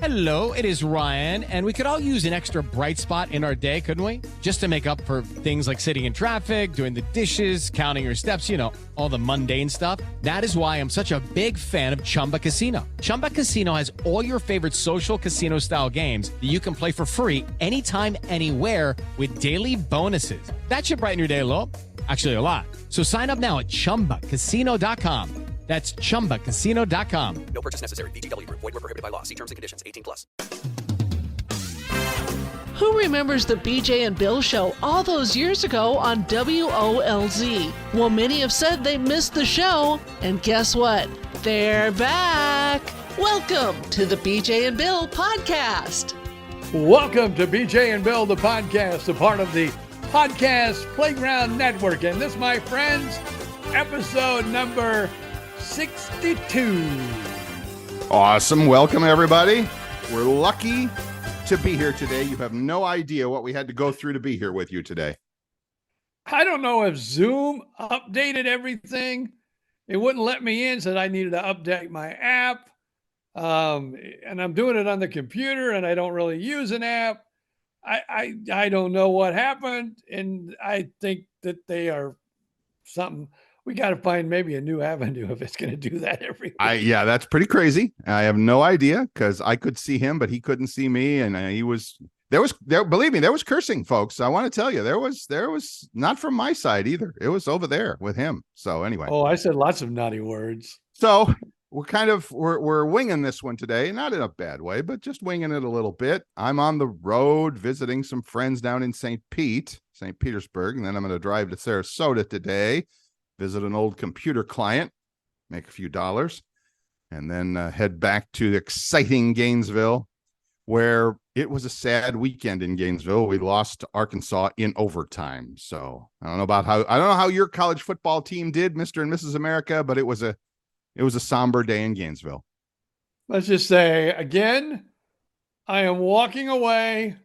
Hello, it is Ryan, and we could all use an extra bright spot in our day, couldn't we? Just to make up for things like sitting in traffic, doing the dishes, counting your steps, all the mundane stuff. That is why I'm such a big fan of Chumba Casino. Chumba Casino has all your favorite social casino-style games that you can play for free anytime, anywhere with daily bonuses. That should brighten your day a little. Actually, a lot. So sign up now at ChumbaCasino.com. That's ChumbaCasino.com. No purchase necessary. VGW Group. Void where prohibited by law. See terms and conditions. 18+. Who remembers the BJ and Bill show all those years ago on WOLZ? Well, many have said they missed the show, and guess what? They're back. Welcome to the BJ and Bill podcast. Welcome to BJ and Bill, the podcast, a part of the Podcast Playground Network. And this, my friends, episode number 62. Awesome. Welcome, everybody. We're lucky to be here today. You have no idea what we had to go through to be here with you today. I don't know if Zoom updated everything. It wouldn't let me in, said I needed to update my app. And I'm doing it on the computer, and I don't really use an app. I don't know what happened, and I think that they are something. We got to find maybe a new avenue if it's going to do that every week. Yeah, that's pretty crazy. I have no idea because I could see him, but he couldn't see me, and believe me, there was cursing, folks. I want to tell you, there was not from my side either. It was over there with him. So anyway. Oh, I said lots of naughty words. So we're winging this one today, not in a bad way, but just winging it a little bit. I'm on the road visiting some friends down in St. Petersburg, and then I'm going to drive to Sarasota today, visit an old computer client, make a few dollars, and then head back to exciting Gainesville, where it was a sad weekend in Gainesville. We lost to Arkansas in overtime. So I don't know how your college football team did, Mr. and Mrs. America, but it was a somber day in Gainesville. Let's just say, again, I am walking away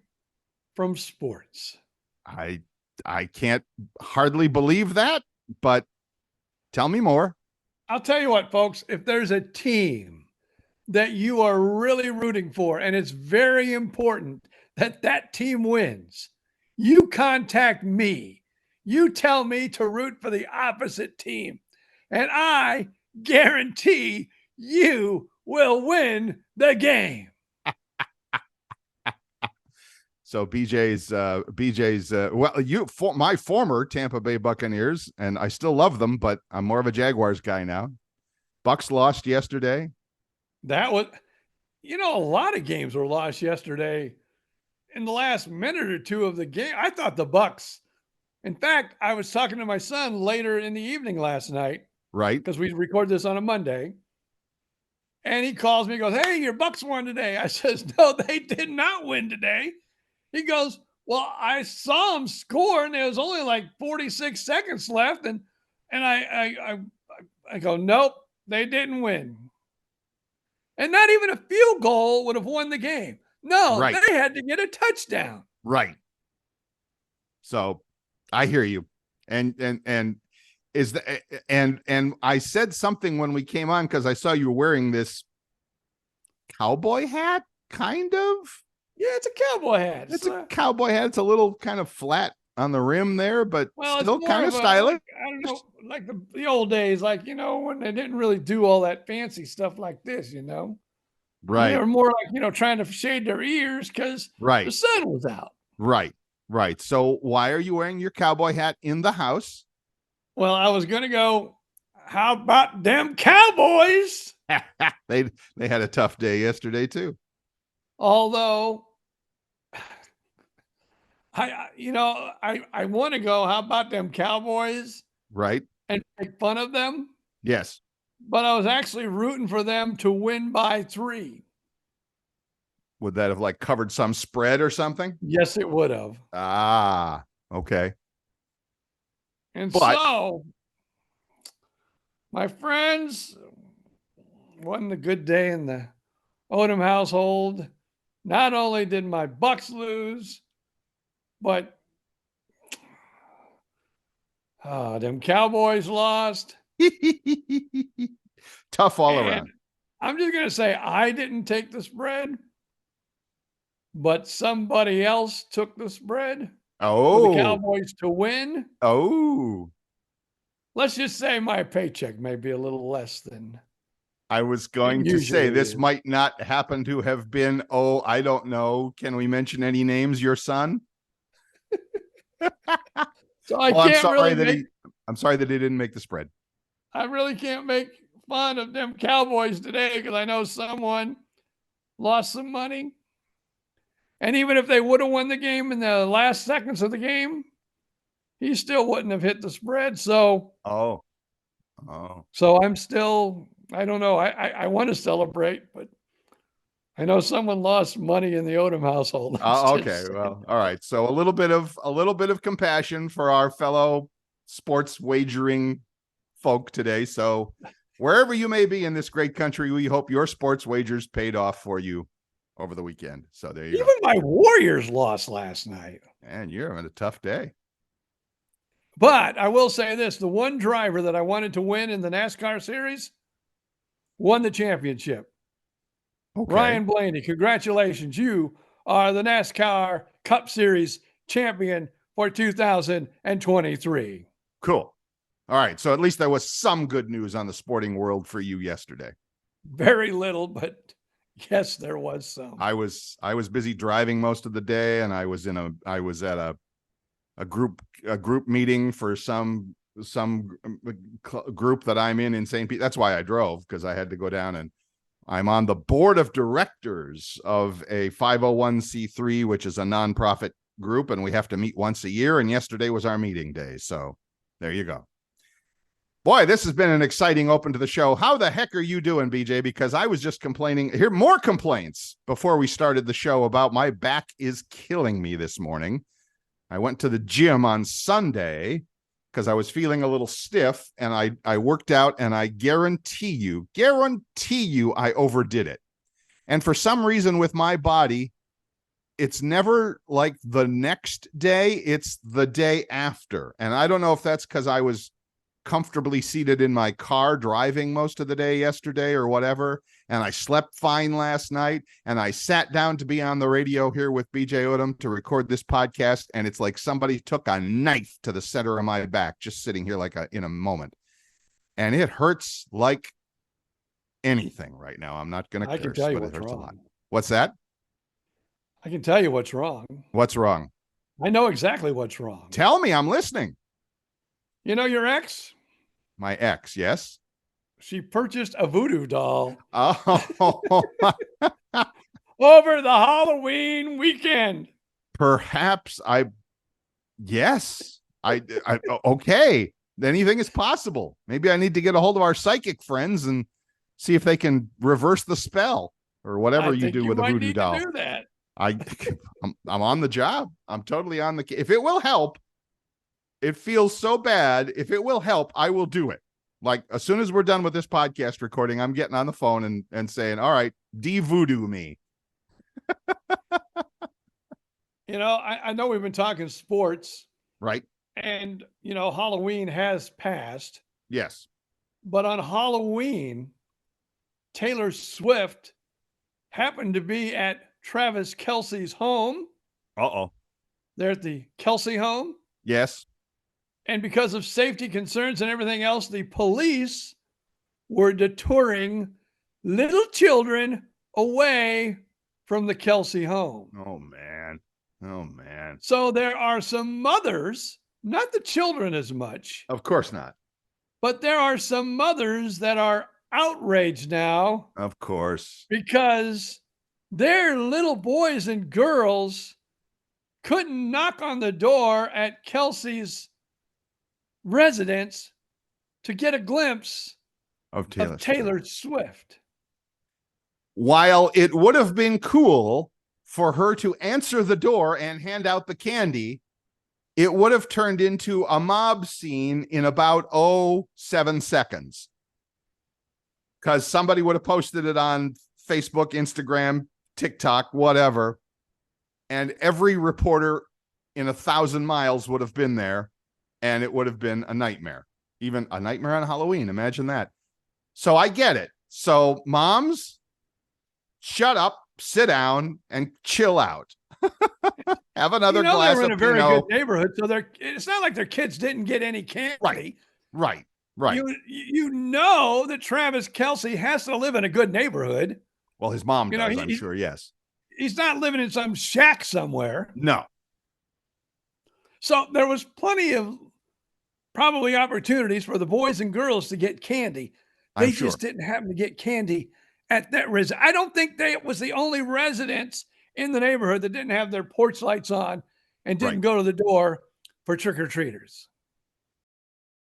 from sports. I can't hardly believe that, but tell me more. I'll tell you what, folks, if there's a team that you are really rooting for, and it's very important that that team wins, you contact me. You tell me to root for the opposite team, and I guarantee you will win the game. So BJ's my former Tampa Bay Buccaneers, and I still love them, but I'm more of a Jaguars guy now. Bucks lost yesterday. That was, a lot of games were lost yesterday. In the last minute or two of the game, I thought the Bucks. In fact, I was talking to my son later in the evening last night. Right. Because we record this on a Monday. And he calls me and goes, "Hey, your Bucks won today." I says, "No, they did not win today." He goes, "Well, I saw them score, and there was only like 46 seconds left." And I go, "Nope, they didn't win." And not even a field goal would have won the game. No, right. They had to get a touchdown. Right. So I hear you. And I said something when we came on because I saw you wearing this cowboy hat, kind of. Yeah, it's a cowboy hat. It's a cowboy hat. It's a little kind of flat on the rim there, but still kind of stylish. I don't know, like the old days, when they didn't really do all that fancy stuff like this, Right. They were more like, trying to shade their ears because the sun was out. Right. So why are you wearing your cowboy hat in the house? Well, I was going to go, how about them Cowboys? They had a tough day yesterday too. Although I want to go, how about them Cowboys? Right. And make fun of them. Yes. But I was actually rooting for them to win by 3. Would that have covered some spread or something? Yes, it would have. Ah, okay. So, my friends, wasn't a good day in the Odom household. Not only did my Bucks lose, but them Cowboys lost. Tough all around. I'm just going to say I didn't take the spread. but somebody else took the spread for the Oh, Cowboys to win, oh. let's just say my paycheck may be a little less than I was it going to say usually this is. might not happen to have been, I don't know. Can we mention any names? Your son? So I Well, can't really I'm sorry that he didn't make the spread. I really can't make fun of them Cowboys today because I know someone lost some money. And even if they would have won the game in the last seconds of the game, he still wouldn't have hit the spread. So Oh, I'm still, I don't know. I want to celebrate, but I know someone lost money in the Odom household. okay. Well, all right. So a little bit of compassion for our fellow sports wagering folk today. So wherever you may be in this great country, we hope your sports wagers paid off for you over the weekend. So there you Even go. my Warriors lost last night. And you're having a tough day. But I will say this, the one driver that I wanted to win in the NASCAR series won the championship. Okay. Ryan Blaney, congratulations. You are the NASCAR Cup Series champion for 2023. Cool. All right. So at least there was some good news on the sporting world for you yesterday. Very little, but yes, there was some. I was busy driving most of the day, and I was at a group meeting for some group that I'm in St. Pete. That's why I drove, because I had to go down, and I'm on the board of directors of a 501c3, which is a nonprofit group, and we have to meet once a year. And yesterday was our meeting day. So there you go. Boy, this has been an exciting open to the show. How the heck are you doing, BJ? Because I was just complaining. Here, more complaints before we started the show about my back is killing me this morning. I went to the gym on Sunday because I was feeling a little stiff, and I worked out, and I guarantee you, I overdid it. And for some reason with my body, it's never like the next day, it's the day after. And I don't know if that's because I was comfortably seated in my car driving most of the day yesterday or whatever, and I slept fine last night, and I sat down to be on the radio here with BJ Odom to record this podcast, and it's like somebody took a knife to the center of my back, just sitting here in a moment, and it hurts like anything right now. I'm not going to curse, but it hurts a lot. What's that? I can tell you what's wrong. What's wrong? I know exactly what's wrong. Tell me, I'm listening. You know your ex? My ex, yes. She purchased a voodoo doll Oh, over the Halloween weekend. Perhaps yes. Okay. Anything is possible. Maybe I need to get a hold of our psychic friends and see if they can reverse the spell or whatever you do with a voodoo doll. To do that. I'm on the job. I'm totally on if it will help. It feels so bad. If it will help, I will do it. Like, as soon as we're done with this podcast recording, I'm getting on the phone and saying, all right, de-voodoo me. I know we've been talking sports. Right. And, Halloween has passed. Yes. But on Halloween, Taylor Swift happened to be at Travis Kelsey's home. Uh-oh. They're at the Kelsey home. Yes. And because of safety concerns and everything else, the police were detouring little children away from the Kelsey home. Oh, man. So there are some mothers, not the children as much. Of course not. But there are some mothers that are outraged now. Of course. Because their little boys and girls couldn't knock on the door at Kelsey's residence to get a glimpse of Taylor Swift. While it would have been cool for her to answer the door and hand out the candy, it would have turned into a mob scene in about 7 seconds. Because somebody would have posted it on Facebook, Instagram, TikTok, whatever. And every reporter in 1,000 miles would have been there. And it would have been a nightmare. Even a nightmare on Halloween. Imagine that. So I get it. So moms, shut up. sit down and chill out. Have another glass they're in of a very Pinot. good neighborhood, so it's not like their kids didn't get any candy. Right. You know that Travis Kelsey has to live in a good neighborhood. Well, his mom does, I'm sure, yes. He's not living in some shack somewhere. No. So there was plenty of probably opportunities for the boys and girls to get candy. They just didn't happen to get candy at that residence. I don't think it was the only residence in the neighborhood that didn't have their porch lights on and didn't go to the door for trick-or-treaters.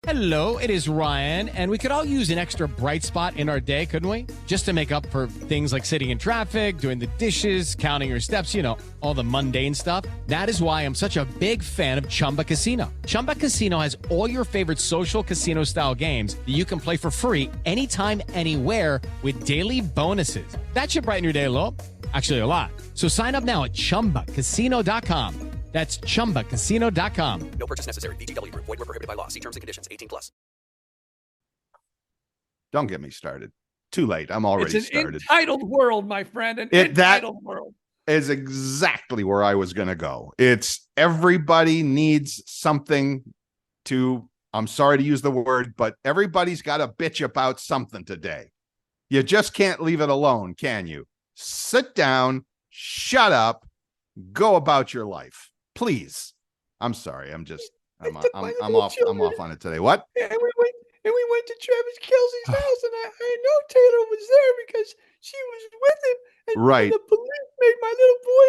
Hello, it is Ryan, and we could all use an extra bright spot in our day, couldn't we? Just to make up for things like sitting in traffic, doing the dishes, counting your steps, all the mundane stuff. That is why I'm such a big fan of Chumba Casino. Chumba Casino has all your favorite social casino-style games that you can play for free anytime, anywhere with daily bonuses. That should brighten your day a little. Actually, a lot. So sign up now at ChumbaCasino.com. That's ChumbaCasino.com. No purchase necessary. VGW Group. Void where prohibited by law. See terms and conditions. 18+. Don't get me started. Too late. I'm already started. It's an entitled world, my friend. Entitled world. Is exactly where I was going to go. It's everybody needs something to, I'm sorry to use the word, but everybody's got to bitch about something today. You just can't leave it alone, can you? Sit down, shut up, go about your life. Please. I'm sorry. I'm off on it today. What? And we went to Travis Kelsey's house, and I know Taylor was there because she was with him. And right. The police made my little boy,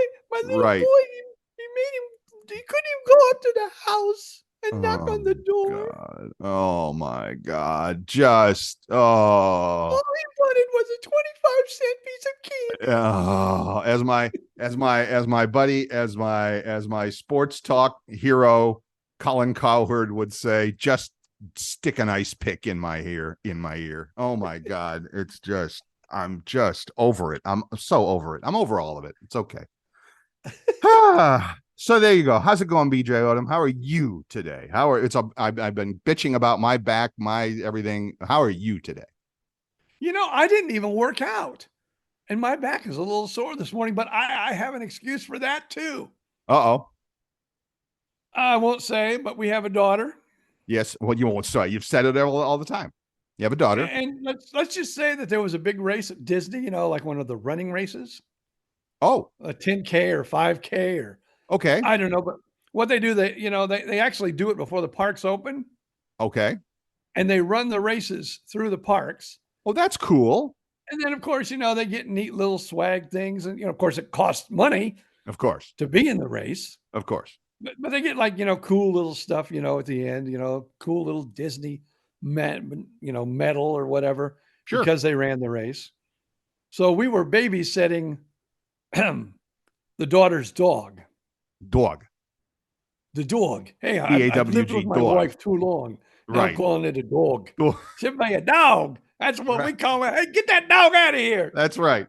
he couldn't even go up to the house and knock on the door. God. Oh my God. All he wanted was a 25-cent piece of candy. As my sports talk hero Colin Cowherd would say, just stick an ice pick in my ear. Oh my God. I'm just over it. I'm so over it. I'm over all of it. It's okay. So there you go. How's it going, BJ Odom? How are you today? I've been bitching about my back, my everything. How are you today? I didn't even work out, and my back is a little sore this morning, but I have an excuse for that too. Uh-oh. I won't say, but we have a daughter. Yes. Well, you won't say. You've said it all the time. You have a daughter. And let's just say that there was a big race at Disney, like one of the running races. Oh. A 10K or 5K or okay. I don't know, but what they do, they actually do it before the parks open. Okay. And they run the races through the parks. Oh, that's cool. And then, of course, they get neat little swag things. And, of course, it costs money. Of course. To be in the race. Of course. But they get cool little stuff, at the end, cool little Disney, medal or whatever. Sure. Because they ran the race. So we were babysitting the daughter's dog. The dog. Hey, I've lived with my wife too long. Right. I'm calling it a dog. Should be a dog. That's what we call it. Hey, get that dog out of here. That's right.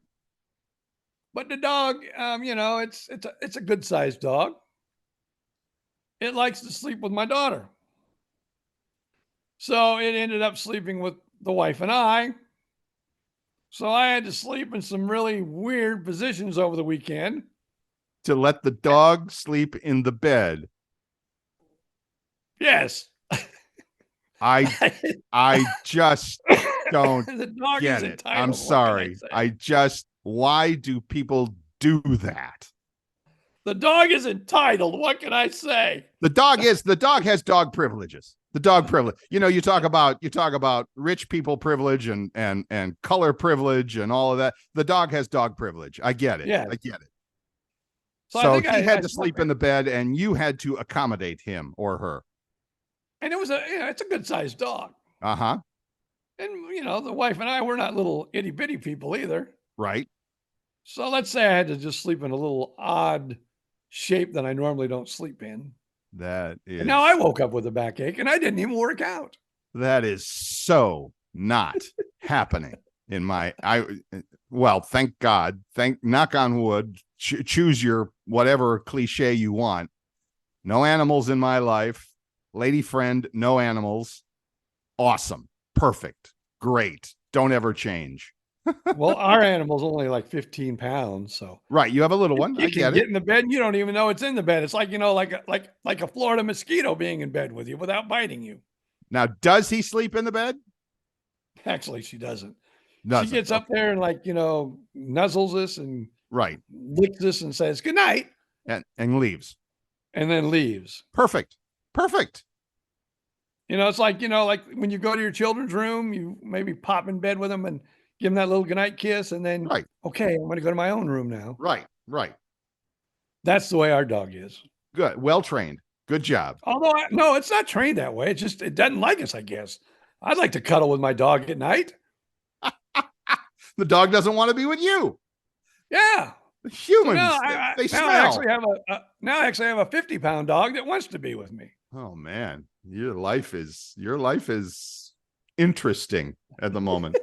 But the dog, it's a good sized dog. It likes to sleep with my daughter. So it ended up sleeping with the wife and I. So I had to sleep in some really weird positions over the weekend. To let the dog sleep in the bed. Yes. I just don't the dog get is it. entitled. I'm sorry. Why do people do that? The dog is entitled. What can I say? The dog has dog privileges. The dog privilege. You talk about rich people privilege and color privilege and all of that. The dog has dog privilege. I get it. Yeah. I get it. So he had to sleep in the bed and you had to accommodate him or her. And it was it's a good sized dog. Uh-huh. And the wife and I, we're not little itty bitty people either. Right. So let's say I had to just sleep in a little odd shape that I normally don't sleep in. That is. And now I woke up with a backache and I didn't even work out. That is so not happening in my. Well, thank God. Knock on wood. Choose your whatever cliche you want. No animals in my life. Lady friend, no animals. Awesome. Perfect. Great. Don't ever change. Well, our animal's only like 15 pounds, so Right. You have a little one. I you can get get it. in the bed and you don't even know it's in the bed. It's like, like a Florida mosquito being in bed with you without biting you. Now, does he sleep in the bed? Actually, she doesn't. She Doesn't. gets up there and nuzzles us and Right. licks us and says good night And leaves. and then leaves. Perfect. Perfect. It's like, like when you go to your children's room, you maybe pop in bed with them and give them that little goodnight kiss. And then, Right. okay, I'm going to go to my own room now. Right. Right. That's the way our dog is. Good. Well trained. Good job. Although, no, it's not trained that way. It doesn't like us, I guess. I'd like to cuddle with my dog at night. The dog doesn't want to be with you. Yeah. Humans, So they now smell. I actually have a 50-pound dog that wants to be with me. Oh man, your life is interesting at the moment.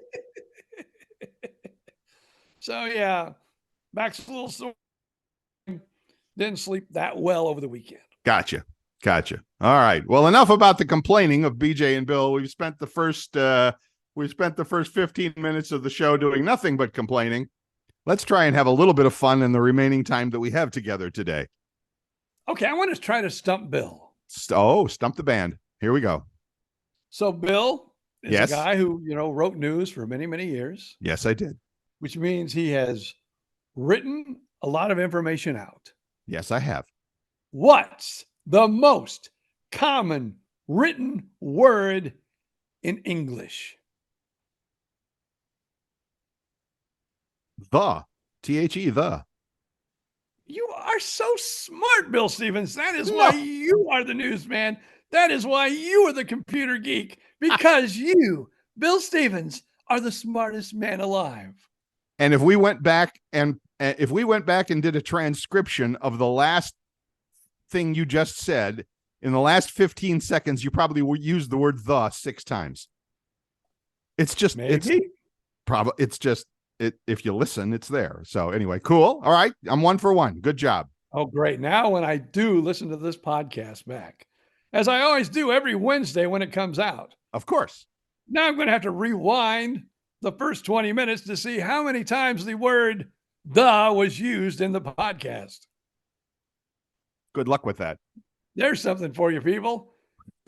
So yeah, back's a little sore. Didn't sleep that well over the weekend. Gotcha. All right. Well, enough about the complaining of BJ and Bill. We've spent the first 15 minutes of the show doing nothing but complaining. Let's try and have a little bit of fun in the remaining time that we have together today. Okay, I want to try to stump Bill. Stump the band. Here we go. So Bill is Yes. a guy who, wrote news for many, many years, Yes, I did. which means he has written a lot of information out. Yes, I have. What's the most common written word in English? The. T-H-E, the. You are so smart, Bill Stevens. That is why you are the newsman. That is why you are the computer geek, because you, Bill Stevens, are the smartest man alive. And if we went back and did a transcription of the last thing you just said, in the last 15 seconds, you probably used the word the 6 times. It's just, if you listen, it's there. So anyway, cool. All right. I'm 1 for 1. Good job. Oh, great. Now, when I do listen to this podcast back, as I always do every Wednesday when it comes out, Of course. now I'm going to have to rewind the first 20 minutes to see how many times the word the was used in the podcast. Good luck with that. There's something for you people.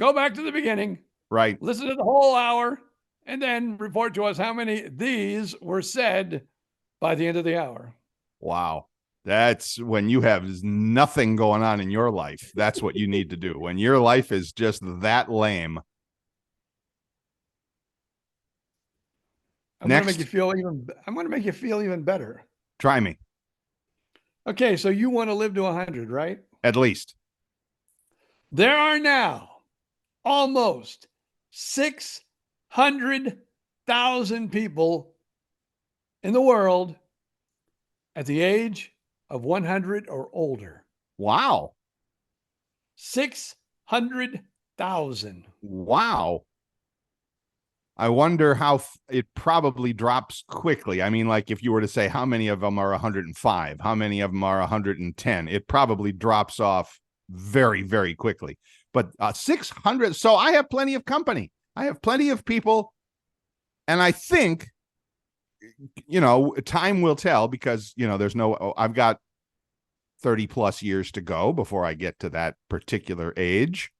Go back to the beginning, Right. listen to the whole hour, and then report to us how many these were said by the end of the hour. Wow. That's when you have nothing going on in your life. That's what you need to do. When your life is just that lame. I'm going to make you feel even better. Try me. Okay, so you want to live to 100, right? At least. There are now almost 600,000 people in the world at the age of 100 or older. Wow. 600,000. Wow. I wonder how it probably drops quickly. I mean, like if you were to say how many of them are 105, how many of them are 110, it probably drops off very, very quickly. But 600. So I have plenty of company. I have plenty of people. And I think, time will tell because, I've got 30 plus years to go before I get to that particular age.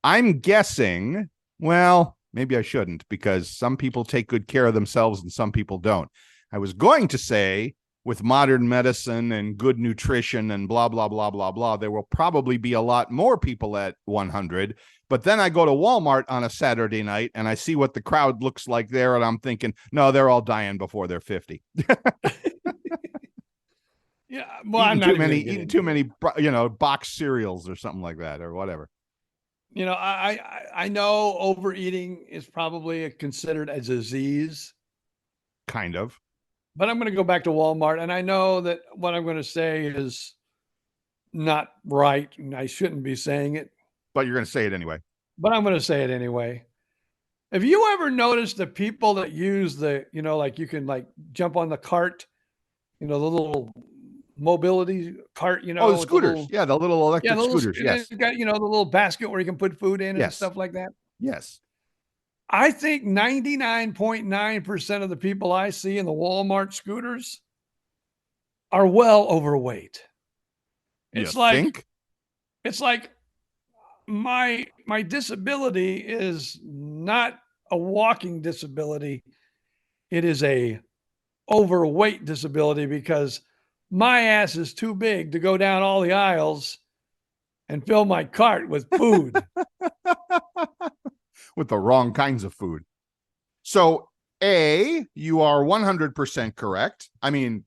I'm guessing, well, maybe I shouldn't because some people take good care of themselves and some people don't. I was going to say with modern medicine and good nutrition and blah, blah, blah, blah, blah, there will probably be a lot more people at 100. But then I go to Wal-Mart on a Saturday night and I see what the crowd looks like there. And I'm thinking, no, they're all dying before they're 50. Yeah. Well, I'm not eating too many, boxed cereals or something like that or whatever. I know overeating is probably considered a disease. Kind of. But I'm going to go back to Walmart. And I know that what I'm going to say is not right. And I shouldn't be saying it. But you're going to say it anyway. But I'm going to say it anyway. Have you ever noticed the people that use the, like you can like jump on the cart, the little mobility cart, the scooters. The little electric scooters. Yes. It's got, the little basket where you can put food in and stuff like that. Yes. I think 99.9% of the people I see in the Walmart scooters are well overweight. You It's like think? it's like my disability is not a walking disability. It is a overweight disability because my ass is too big to go down all the aisles and fill my cart with food. With the wrong kinds of food. So, A, you are 100% correct. I mean,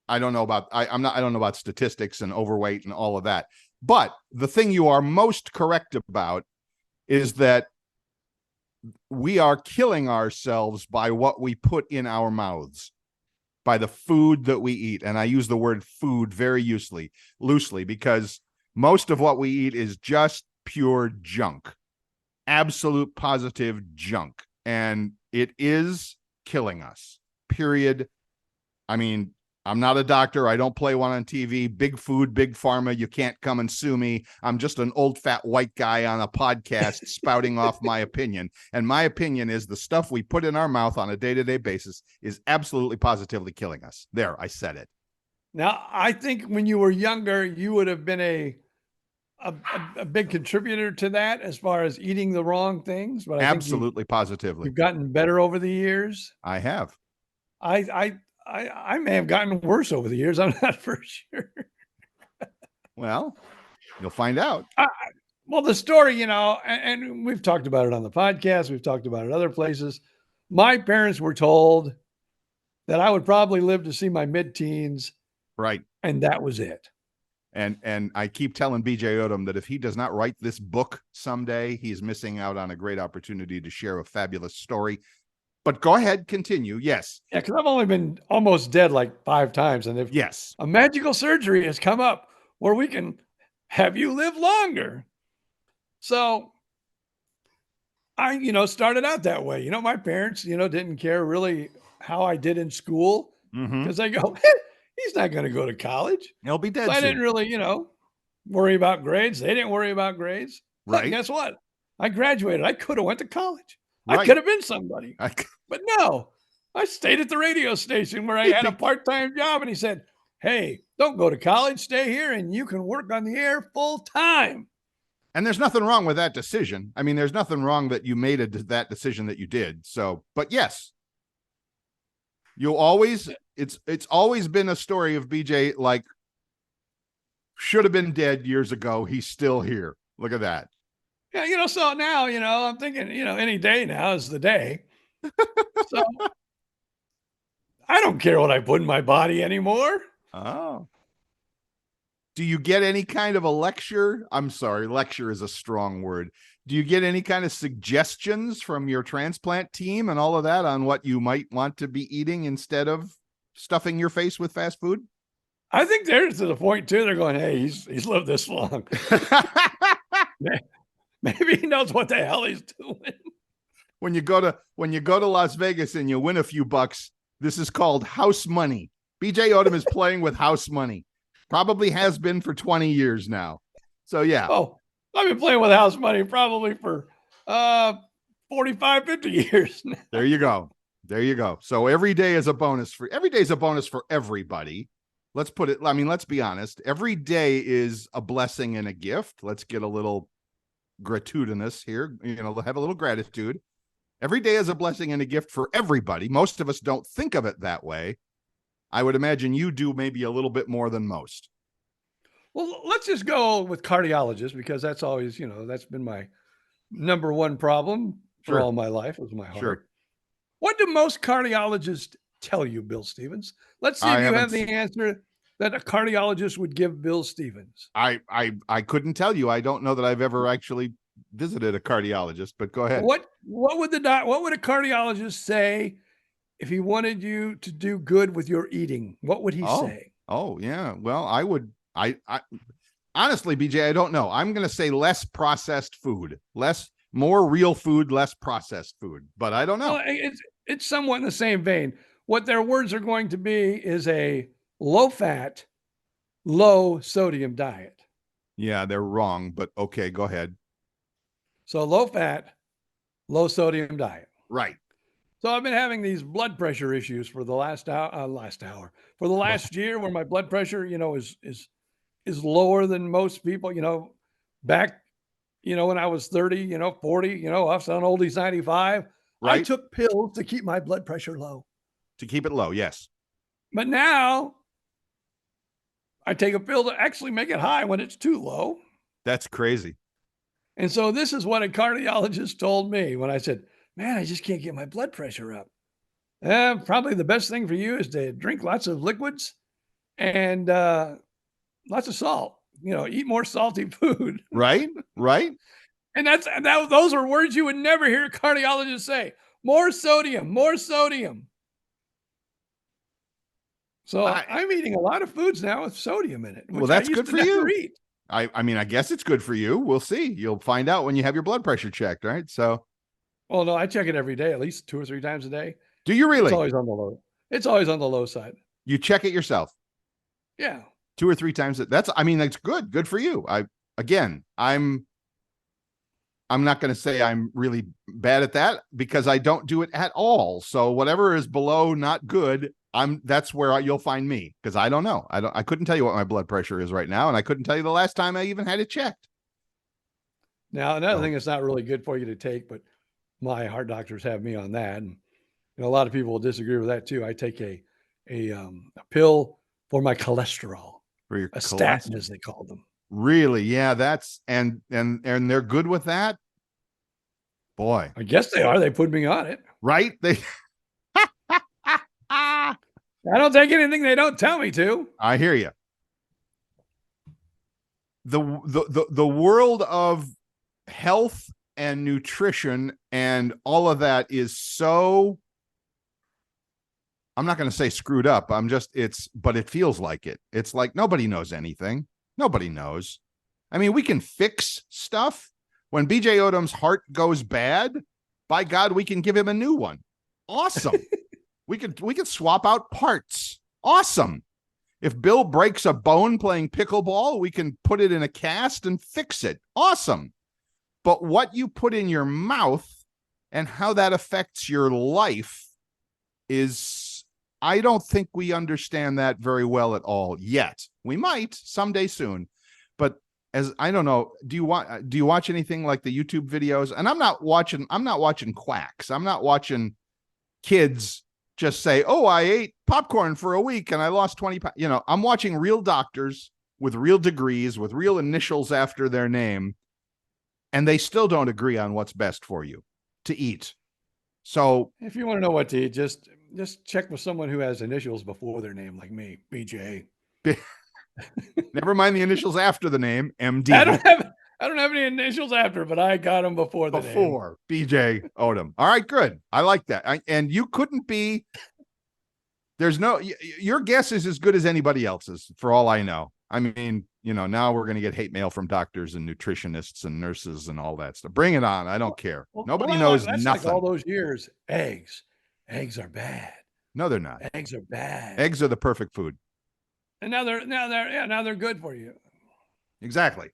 I don't know about I don't know about statistics and overweight and all of that. But the thing you are most correct about is that we are killing ourselves by what we put in our mouths, by the food that we eat. And I use the word food very loosely, because most of what we eat is just pure junk, absolute positive junk. And it is killing us, period. I mean, I'm not a doctor. I don't play one on TV. Big food, big pharma. You can't come and sue me. I'm just an old fat white guy on a podcast spouting off my opinion. And my opinion is the stuff we put in our mouth on a day-to-day basis is absolutely positively killing us. There, I said it. Now, I think when you were younger, you would have been a big contributor to that as far as eating the wrong things. But I think Absolutely, positively. you've gotten better over the years. I have. I may have gotten worse over the years. I'm not for sure. Well, you'll find out. Well, the story, and we've talked about it on the podcast. We've talked about it other places. My parents were told that I would probably live to see my mid-teens. Right. And that was it. And I keep telling BJ Odom that if he does not write this book someday, he's missing out on a great opportunity to share a fabulous story. But go ahead, continue. Yes. Yeah, because I've only been almost dead like 5 times. And if a magical surgery has come up where we can have you live longer. So I, started out that way. My parents, didn't care really how I did in school because they go, he's not going to go to college. He'll be dead So I soon. didn't really, worry about grades. They didn't worry about grades. Right. But guess what? I graduated. I could have went to college. Right. I could have been somebody. But no, I stayed at the radio station where I had a part-time job. And he said, hey, don't go to college. Stay here and you can work on the air full time. And there's nothing wrong with that decision. I mean, there's nothing wrong that you made that decision that you did. So, but yes, it's always been a story of BJ, like, should have been dead years ago. He's still here. Look at that. Yeah, so now, I'm thinking, any day now is the day. So I don't care what I put in my body anymore. Oh. Do you get any kind of a lecture? I'm sorry, lecture is a strong word. Do you get any kind of suggestions from your transplant team and all of that on what you might want to be eating instead of stuffing your face with fast food? I think they're to the point too. They're going, hey, he's lived this long. Maybe he knows what the hell he's doing. When you go to Las Vegas and you win a few bucks, this is called house money. BJ Odom is playing with house money. Probably has been for 20 years now. So yeah. Oh, I've been playing with house money probably for 45, 50 years now. There you go. So every day is a bonus for everybody. Let's be honest. Every day is a blessing and a gift. Let's get a little gratuitous here, have a little gratitude. Every day is a blessing and a gift for everybody. Most of us don't think of it that way. I would imagine you do maybe a little bit more than most. Well, let's just go with cardiologists because that's always, that's been my number one problem for all my life was my heart. Sure. What do most cardiologists tell you, Bill Stevens? Let's see if you have the answer that a cardiologist would give Bill Stevens. I couldn't tell you. I don't know that I've ever actually visited a cardiologist, but go ahead. What would a cardiologist say if he wanted you to do good with your eating? What would he say? Oh, yeah. Well, I honestly, BJ, I don't know. I'm going to say less processed food, more real food, less processed food, but I don't know. Well, it's somewhat in the same vein. What their words are going to be is a low fat, low sodium diet. Yeah, they're wrong, but okay, go ahead. So low fat, low sodium diet. Right. So I've been having these blood pressure issues for the last for the last year, where my blood pressure, is lower than most people. Back, when I was 30, 40, us on oldies 95, I Right. took pills to keep my blood pressure low. To keep it low. Yes. But now I take a pill to actually make it high when it's too low. That's crazy. And so this is what a cardiologist told me when I said, man, I just can't get my blood pressure up. Probably the best thing for you is to drink lots of liquids and lots of salt. Eat more salty food. Right. Right. And those are words you would never hear a cardiologist say. More sodium, more sodium. So I'm eating a lot of foods now with sodium in it. Well, that's good for you. Eat. I mean, I guess it's good for you. We'll see. You'll find out when you have your blood pressure checked, right? So, well, no, I check it every day, at least 2 or 3 times a day. do you really? It's always on the low. It's always on the low side. You check it yourself? Yeah. 2 or 3 times. That's good. Good for you. I'm not going to say I'm really bad at that because I don't do it at all. So whatever is below not good, that's where you'll find me, because I don't know. I couldn't tell you what my blood pressure is right now, and I couldn't tell you the last time I even had it checked. Now, another thing that's not really good for you to take, but my heart doctors have me on that, and a lot of people will disagree with that too. I take a pill for my cholesterol, For your statin, as they call them. Really? Yeah, that's and they're good with that. Boy, I guess they are. They put me on it. Right? They. I don't take anything they don't tell me to. I hear you. The world of health and nutrition and all of that is so, I'm not going to say screwed up. But it feels like it. It's like nobody knows anything. Nobody knows. I mean, we can fix stuff. When BJ Odom's heart goes bad, by God, we can give him a new one. Awesome. We could swap out parts. Awesome. If Bill breaks a bone playing pickleball, we can put it in a cast and fix it. Awesome. But what you put in your mouth and how that affects your life is, I don't think we understand that very well at all yet. We might someday soon. But I don't know, do you watch anything like the YouTube videos? And I'm not watching quacks. I'm not watching kids just say, oh, I ate popcorn for a week and I lost 20 pounds. I'm watching real doctors with real degrees, with real initials after their name, and they still don't agree on what's best for you to eat. So if you want to know what to eat, just check with someone who has initials before their name, like me, BJ. Never mind the initials after the name, MD. I don't have any initials after, but I got them before the name. Before BJ Odom. All right, good. I like that. And you couldn't be. Your guess is as good as anybody else's, for all I know. I mean, now we're going to get hate mail from doctors and nutritionists and nurses and all that stuff. Bring it on. I don't care. Nobody knows that's nothing. Like all those years, eggs are bad. No, they're not. Eggs are bad. Eggs are the perfect food. And now they're good for you. Exactly.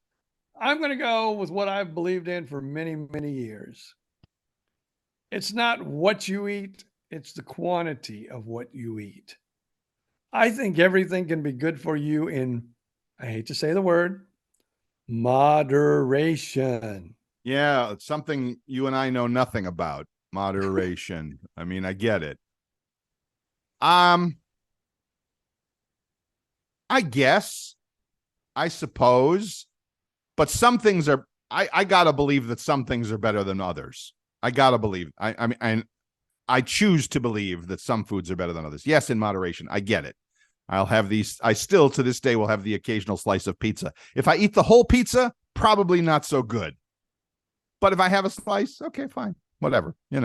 I'm going to go with what I've believed in for many, many years. It's not what you eat, it's the quantity of what you eat. I think everything can be good for you in, I hate to say the word, moderation. Yeah, it's something you and I know nothing about. Moderation. I mean, I get it. I guess, I suppose. But some things are, I gotta believe that some things are better than others. I gotta believe. I choose to believe that some foods are better than others. Yes, in moderation. I get it. I'll have these. I still, to this day, will have the occasional slice of pizza. If I eat the whole pizza, probably not so good. But if I have a slice, okay, fine. Whatever, I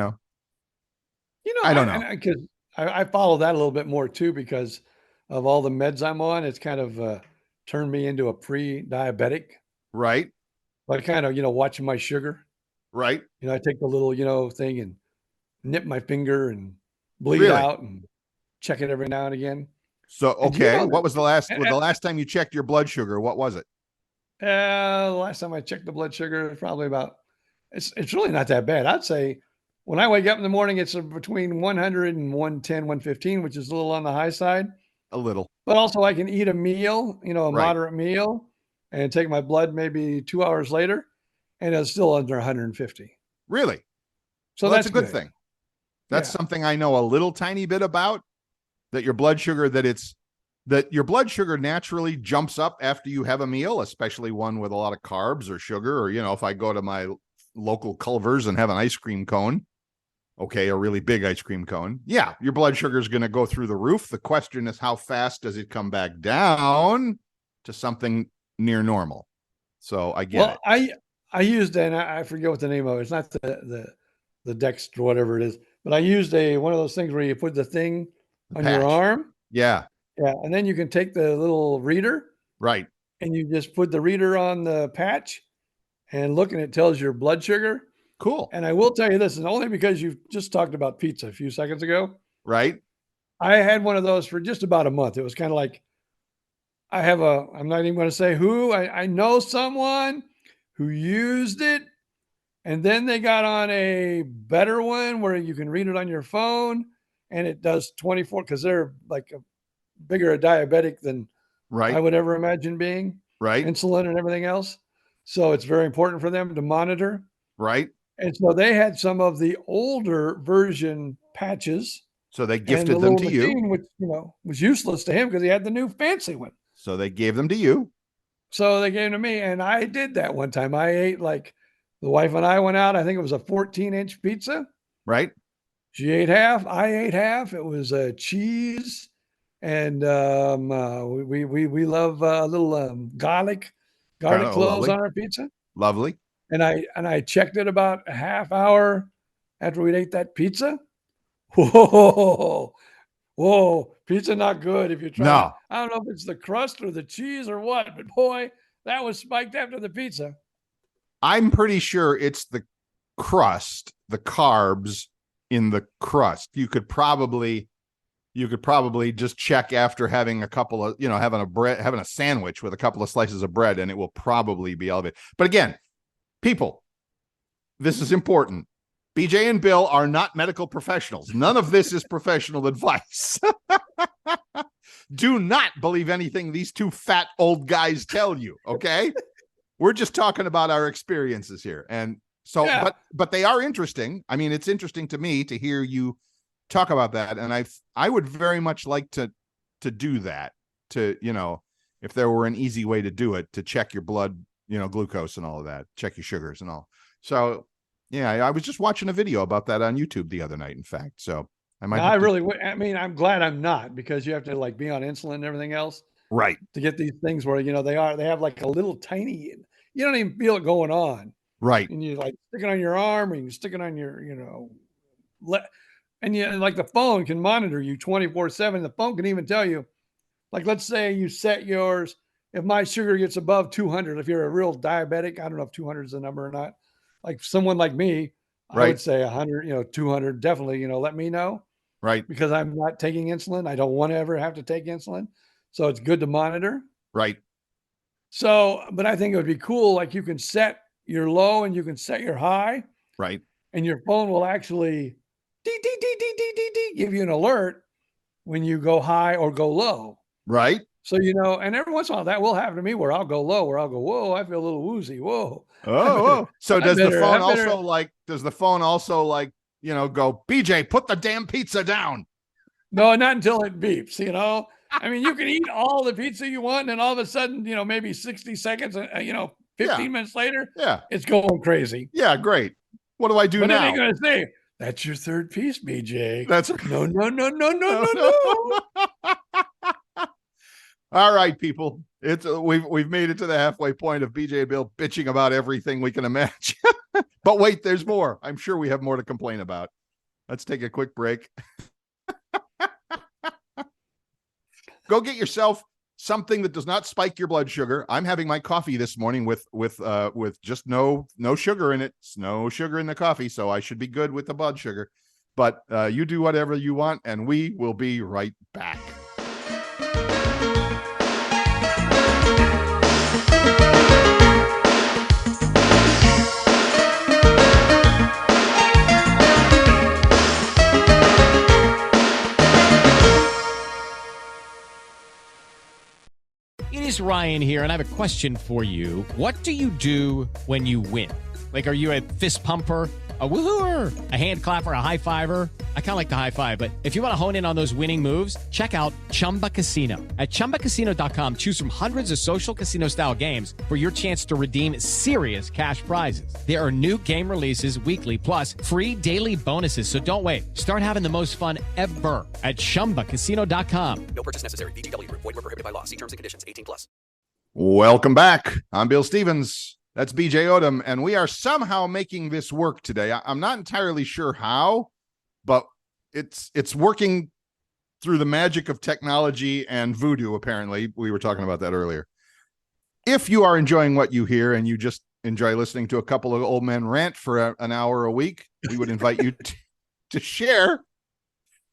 don't know. Because I follow that a little bit more too, because of all the meds I'm on. It's kind of turned me into a pre-diabetic. Right. But kind of, watching my sugar. Right. I take the little, thing and nip my finger and bleed out and check it every now and again. So, okay. What was the last time you checked your blood sugar? What was it? The last time I checked the blood sugar was probably about it's really not that bad. I'd say when I wake up in the morning, it's between 100 and 110, 115, which is a little on the high side. A little. But also I can eat a meal, a Right. moderate meal, and take my blood maybe 2 hours later, and it's still under 150. Really? So Well, that's a good thing. That's Yeah. something I know a little tiny bit about, that your blood sugar, that your blood sugar naturally jumps up after you have a meal, especially one with a lot of carbs or sugar, or, if I go to my local Culver's and have an ice cream cone, okay, a really big ice cream cone. Yeah, your blood sugar is going to go through the roof. The question is, how fast does it come back down to something near normal? So I get it. I used, and I forget what the name of it. It's not the Dexter, whatever it is, but I used one of those things where you put the thing on your patch. arm. Yeah. Yeah. And then you can take the little reader. Right. And you just put the reader on the patch and look, and it tells your blood sugar. Cool. And I will tell you this, and only because you just talked about pizza a few seconds ago. Right. I had one of those for just about a month. It was kind of like, I'm not even going to say who. I know someone who used it, and then they got on a better one where you can read it on your phone, and it does 24, because they're like bigger a diabetic than Right. I would ever imagine being. Right. Insulin and everything else. So it's very important for them to monitor. Right. And so they had some of the older version patches. So they and gifted the them little to you. machine, which, was useless to him because he had the new fancy one. So they gave them to you. So they gave them to me, and I did that one time. I ate, like, the wife and I went out. I think it was a 14-inch pizza. Right. She ate half. I ate half. It was cheese, and we love a little garlic cloves lovely. on our pizza. Lovely. And I checked it about a half hour after we'd ate that pizza. Whoa, pizza not good if you try. No. I don't know if it's the crust or the cheese or what, but boy, that was spiked after the pizza. I'm pretty sure it's the crust, the carbs in the crust. You could probably just check after having a couple of, having a sandwich with a couple of slices of bread, and it will probably be elevated. But again, people, this is important. BJ and Bill are not medical professionals. None of this is professional advice. Do not believe anything these two fat old guys tell you, okay? We're just talking about our experiences here. And so, Yeah. but they are interesting. I mean, it's interesting to me to hear you talk about that. And I would very much like to do that, to, if there were an easy way to do it, to check your blood, glucose and all of that, check your sugars and all. So, yeah, I was just watching a video about that on YouTube the other night, in fact. So I might. I'm glad I'm not, because you have to, like, be on insulin and everything else. Right. To get these things where, they have like a little tiny, you don't even feel it going on. Right. And you, like, stick it on your arm, or you can stick it on your, and like the phone can monitor you 24/7. The phone can even tell you, like, let's say you set yours, if my sugar gets above 200, if you're a real diabetic, I don't know if 200 is the number or not. Like someone like me, I would say 100, 200, definitely, let me know. Right. Because I'm not taking insulin. I don't want to ever have to take insulin. So it's good to monitor. Right. So, but I think it would be cool. Like, you can set your low and you can set your high. Right. And your phone will actually give you an alert when you go high or go low. Right. So, and every once in a while that will happen to me, where I'll go low, where I'll go, whoa, I feel a little woozy. Whoa. Oh. So does the phone also go, BJ, put the damn pizza down? No, not until it beeps, I mean, you can eat all the pizza you want, and all of a sudden, maybe 60 seconds, 15 minutes later, it's going crazy. Yeah, great. What do I do now? Then they're going to say, that's your third piece, BJ. That's no. All right, people. It's we've made it to the halfway point of BJ and Bill bitching about everything we can imagine. But wait, there's more. I'm sure we have more to complain about. Let's take a quick break. Go get yourself something that does not spike your blood sugar. I'm having my coffee this morning with just no sugar in it. It's no sugar in the coffee, so I should be good with the blood sugar. But you do whatever you want, and we will be right back. Ryan here, and I have a question for you. What do you do when you win? Like, are you a fist pumper, a woohooer, a hand clapper, a high fiver? I kind of like the high five, but if you want to hone in on those winning moves, check out Chumba Casino. At ChumbaCasino.com, choose from hundreds of social casino style games for your chance to redeem serious cash prizes. There are new game releases weekly, plus free daily bonuses. So don't wait. Start having the most fun ever at ChumbaCasino.com. No purchase necessary. VGW Group. Void where prohibited by law. See terms and conditions. 18+. Welcome back. I'm Bill Stevens. That's BJ Odom, and we are somehow making this work today. I'm not entirely sure how, but it's working through the magic of technology and voodoo, apparently. We were talking about that earlier. If you are enjoying what you hear and you just enjoy listening to a couple of old men rant for an hour a week, we would invite you to share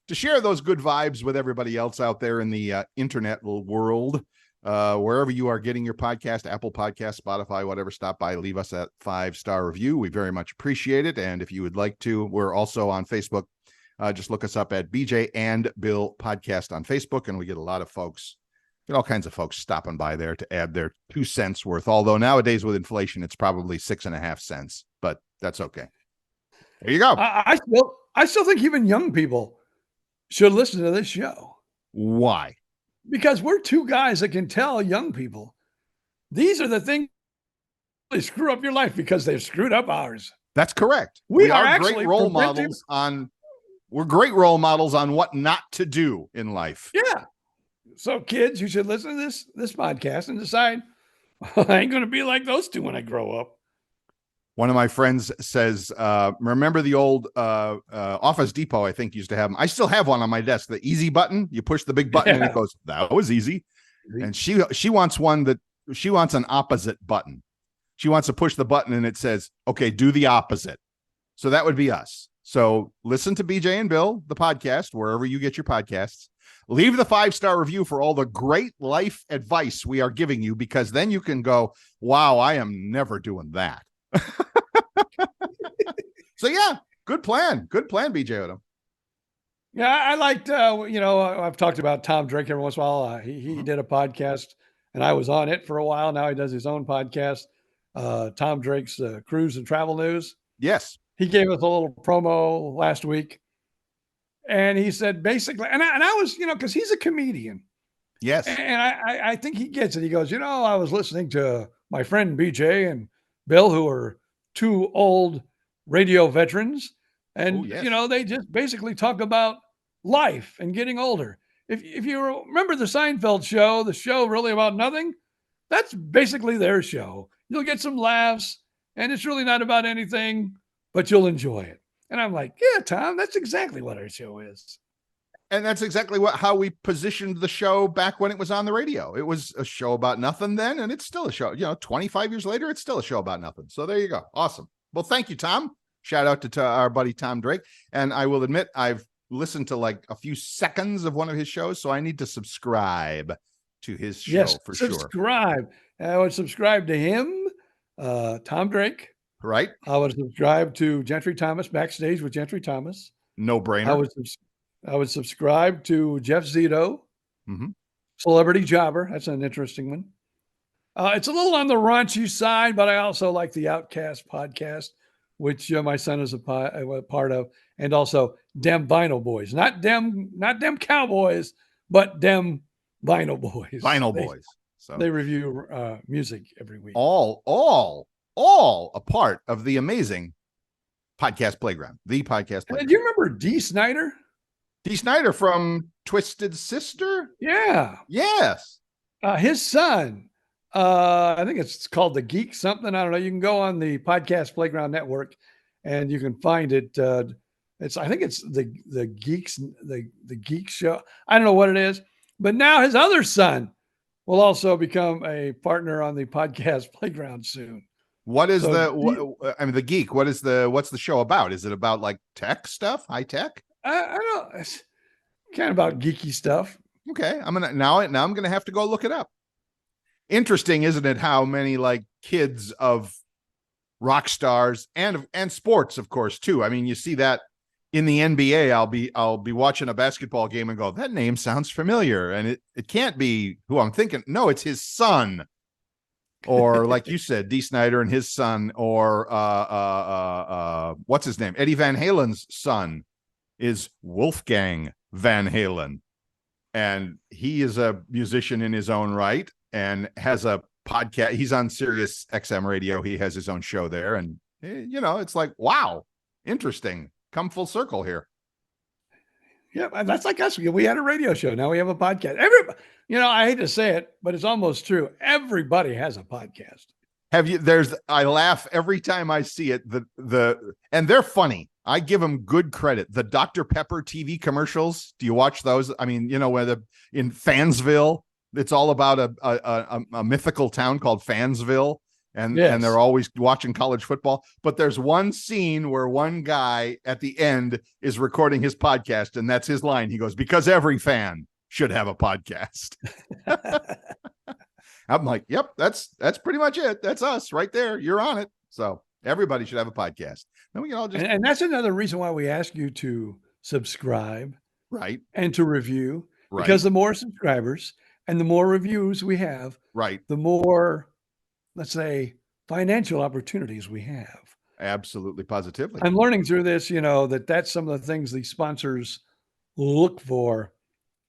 those good vibes with everybody else out there in the internet world. Wherever you are getting your podcast, Apple Podcast, Spotify, whatever, stop by, leave us a 5-star review. We very much appreciate it. And if you would like to, we're also on Facebook. Just look us up at BJ and Bill Podcast on Facebook, and we get a lot of folks, get all kinds of folks stopping by there to add their 2 cents worth. Although nowadays with inflation, it's probably 6.5 cents, but that's okay. There you go. I still think even young people should listen to this show. Why? Because we're two guys that can tell young people these are the things that really screw up your life because they've screwed up ours. That's correct. We are actually great role models on. We're great role models on what not to do in life. Yeah. So kids, you should listen to this podcast and decide, I ain't going to be like those two when I grow up. One of my friends says, remember the old Office Depot, I think, used to have them. I still have one on my desk, the easy button. You push the big button and it goes, that was easy. And she wants she wants an opposite button. She wants to push the button and it says, okay, do the opposite. So that would be us. So listen to BJ and Bill, the podcast, wherever you get your podcasts. Leave the 5-star review for all the great life advice we are giving you, because then you can go, wow, I am never doing that. So yeah, good plan, BJ Odom. Yeah, I liked I've talked about Tom Drake every once in a while. He did a podcast and I was on it for a while. Now he does his own podcast, Tom Drake's Cruise and Travel News. Yes, he gave us a little promo last week, and he said basically, and I was, because he's a comedian. Yes, and I think he gets it. He goes, I was listening to my friend BJ and Bill, who are 2 old radio veterans, and they just basically talk about life and getting older. If you remember the Seinfeld show, the show really about nothing, that's basically their show. You'll get some laughs, and it's really not about anything, but you'll enjoy it. And I'm like, yeah, Tom, that's exactly what our show is. And that's exactly how we positioned the show back when it was on the radio. It was a show about nothing then, and it's still a show. 25 years later, it's still a show about nothing. So there you go. Awesome. Well, thank you, Tom. Shout out to our buddy Tom Drake. And I will admit, I've listened to like a few seconds of one of his shows, so I need to subscribe to his show for sure. Subscribe. I would subscribe to him, Tom Drake. Right. I would subscribe to Gentry Thomas, Backstage with Gentry Thomas. No brainer. I would subscribe to Jeff Zito, Celebrity Jobber. That's an interesting one. It's a little on the raunchy side, but I also like the Outcast podcast, which my son is a part of, and also Dem Vinyl Boys, not Dem Cowboys, but Dem Vinyl Boys. Boys. So they review music every week. All a part of the amazing podcast playground, the podcast playground. Do you remember Dee Snider? Dee Snider from Twisted Sister? Yeah. Yes. His son, I think it's called The Geek something. I don't know. You can go on the Podcast Playground Network and you can find it. I think it's the Geeks, the Geek Show. I don't know what it is, but now his other son will also become a partner on the Podcast Playground soon. What is the Geek? What's the show about? Is it about like tech stuff, high tech? I don't. It's kind of about geeky stuff. Okay, I'm gonna have to go look it up. Interesting, isn't it? How many like kids of rock stars and sports, of course, too. I mean, you see that in the NBA, I'll be watching a basketball game and go, that name sounds familiar. And it can't be who I'm thinking. No, it's his son. Or like you said, Dee Snider and his son, or what's his name? Eddie Van Halen's son is Wolfgang Van Halen. And he is a musician in his own right and has a podcast. He's on Sirius XM radio. He has his own show there. And, it's like, wow, interesting. Come full circle here. Yeah, that's like us. We had a radio show. Now we have a podcast. Everybody, I hate to say it, but it's almost true. Everybody has a podcast. I laugh every time I see it. And they're funny. I give them good credit. The Dr. Pepper TV commercials. Do you watch those? I mean, where in Fansville, it's all about a mythical town called Fansville. And they're always watching college football. But there's one scene where one guy at the end is recording his podcast, and that's his line. He goes, because every fan should have a podcast. I'm like, yep, that's pretty much it. That's us right there. You're on it. So everybody should have a podcast. Then we can all just and that's another reason why we ask you to subscribe, right, and to review, right, because the more subscribers and the more reviews we have, right, the more, let's say, financial opportunities we have. Absolutely, positively. I'm learning through this, that's some of the things the sponsors look for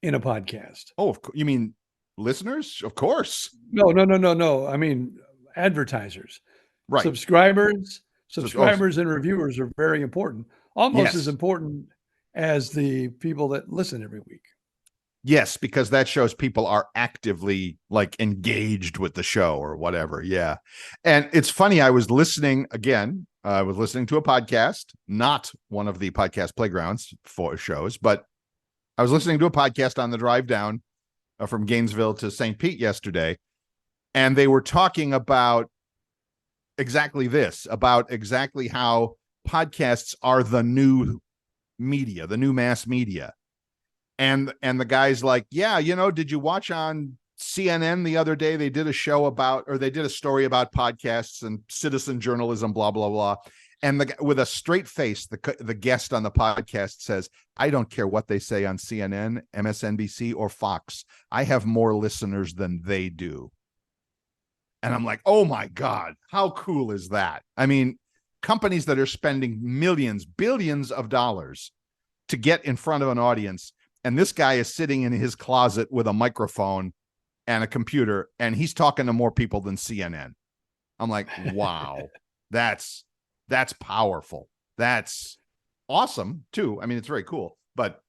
in a podcast. Oh, you mean listeners? Of course. No. I mean, advertisers, right? Subscribers and reviewers are very important. Almost as important as the people that listen every week. Yes, because that shows people are actively like engaged with the show or whatever. Yeah. And it's funny. I was listening to a podcast, not one of the podcast playgrounds for shows, but I was listening to a podcast on the drive down from Gainesville to St. Pete yesterday. And they were talking about exactly this, about exactly how podcasts are the new media, the new mass media. And the guy's like, yeah, did you watch on CNN the other day? They did a story about podcasts and citizen journalism, blah, blah, blah. And with a straight face, the guest on the podcast says, I don't care what they say on CNN, MSNBC, or Fox. I have more listeners than they do. And I'm like, oh my God, how cool is that? I mean, companies that are spending millions, billions of dollars to get in front of an audience. And this guy is sitting in his closet with a microphone and a computer, and he's talking to more people than CNN. I'm like, wow, that's powerful. That's awesome too. I mean, it's very cool, but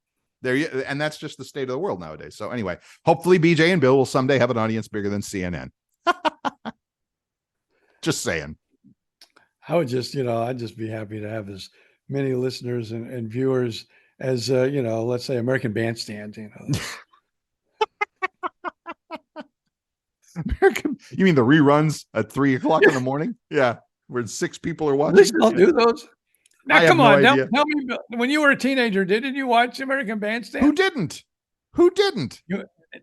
and that's just the state of the world nowadays. So anyway, hopefully BJ and Bill will someday have an audience bigger than CNN. Just saying. I would I'd just be happy to have as many listeners and viewers as let's say American Bandstand. American, you mean the reruns at 3:00 in the morning? Yeah, where 6 people are watching. They still do those. Now, come on, idea. tell me, when you were a teenager, didn't you watch American Bandstand? Who didn't?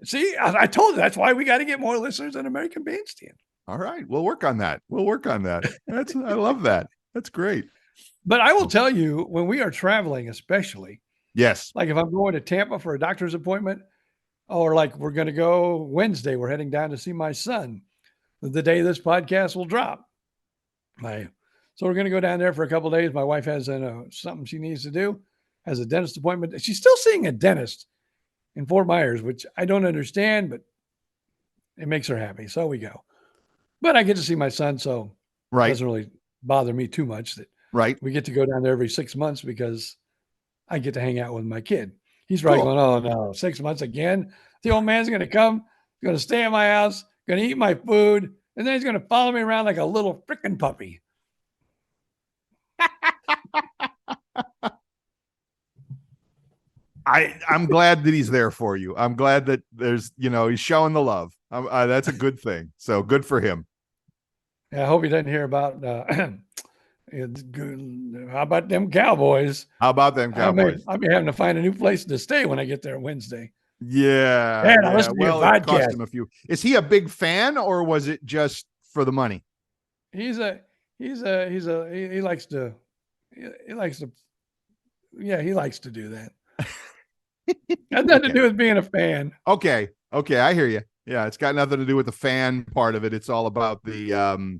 See, I told you that's why we got to get more listeners than American Bandstand. All right, we'll work on that. I love that. That's great. But I will tell you, when we are traveling, especially, yes, like if I'm going to Tampa for a doctor's appointment, or like we're going to go Wednesday, we're heading down to see my son the day this podcast will drop. So we're going to go down there for a couple of days. My wife has something she needs to do, has a dentist appointment. She's still seeing a dentist in Fort Myers, which I don't understand, but it makes her happy. So we go. But I get to see my son, so it doesn't really bother me too much that we get to go down there every 6 months because I get to hang out with my kid. He's probably going, oh no, 6 months again. The old man's going to come, going to stay at my house, going to eat my food, and then he's going to follow me around like a little freaking puppy. I'm glad that he's there for you. I'm glad that there's, he's showing the love. That's a good thing. So good for him. Yeah, I hope he doesn't hear about how about them Cowboys? How about them Cowboys? I'll be having to find a new place to stay when I get there Wednesday. Yeah. Well, it cost him a few. Is he a big fan or was it just for the money? He likes to Yeah, he likes to do that. Has nothing to do with being a fan. Okay. I hear you. Yeah. It's got nothing to do with the fan part of it. It's all about the,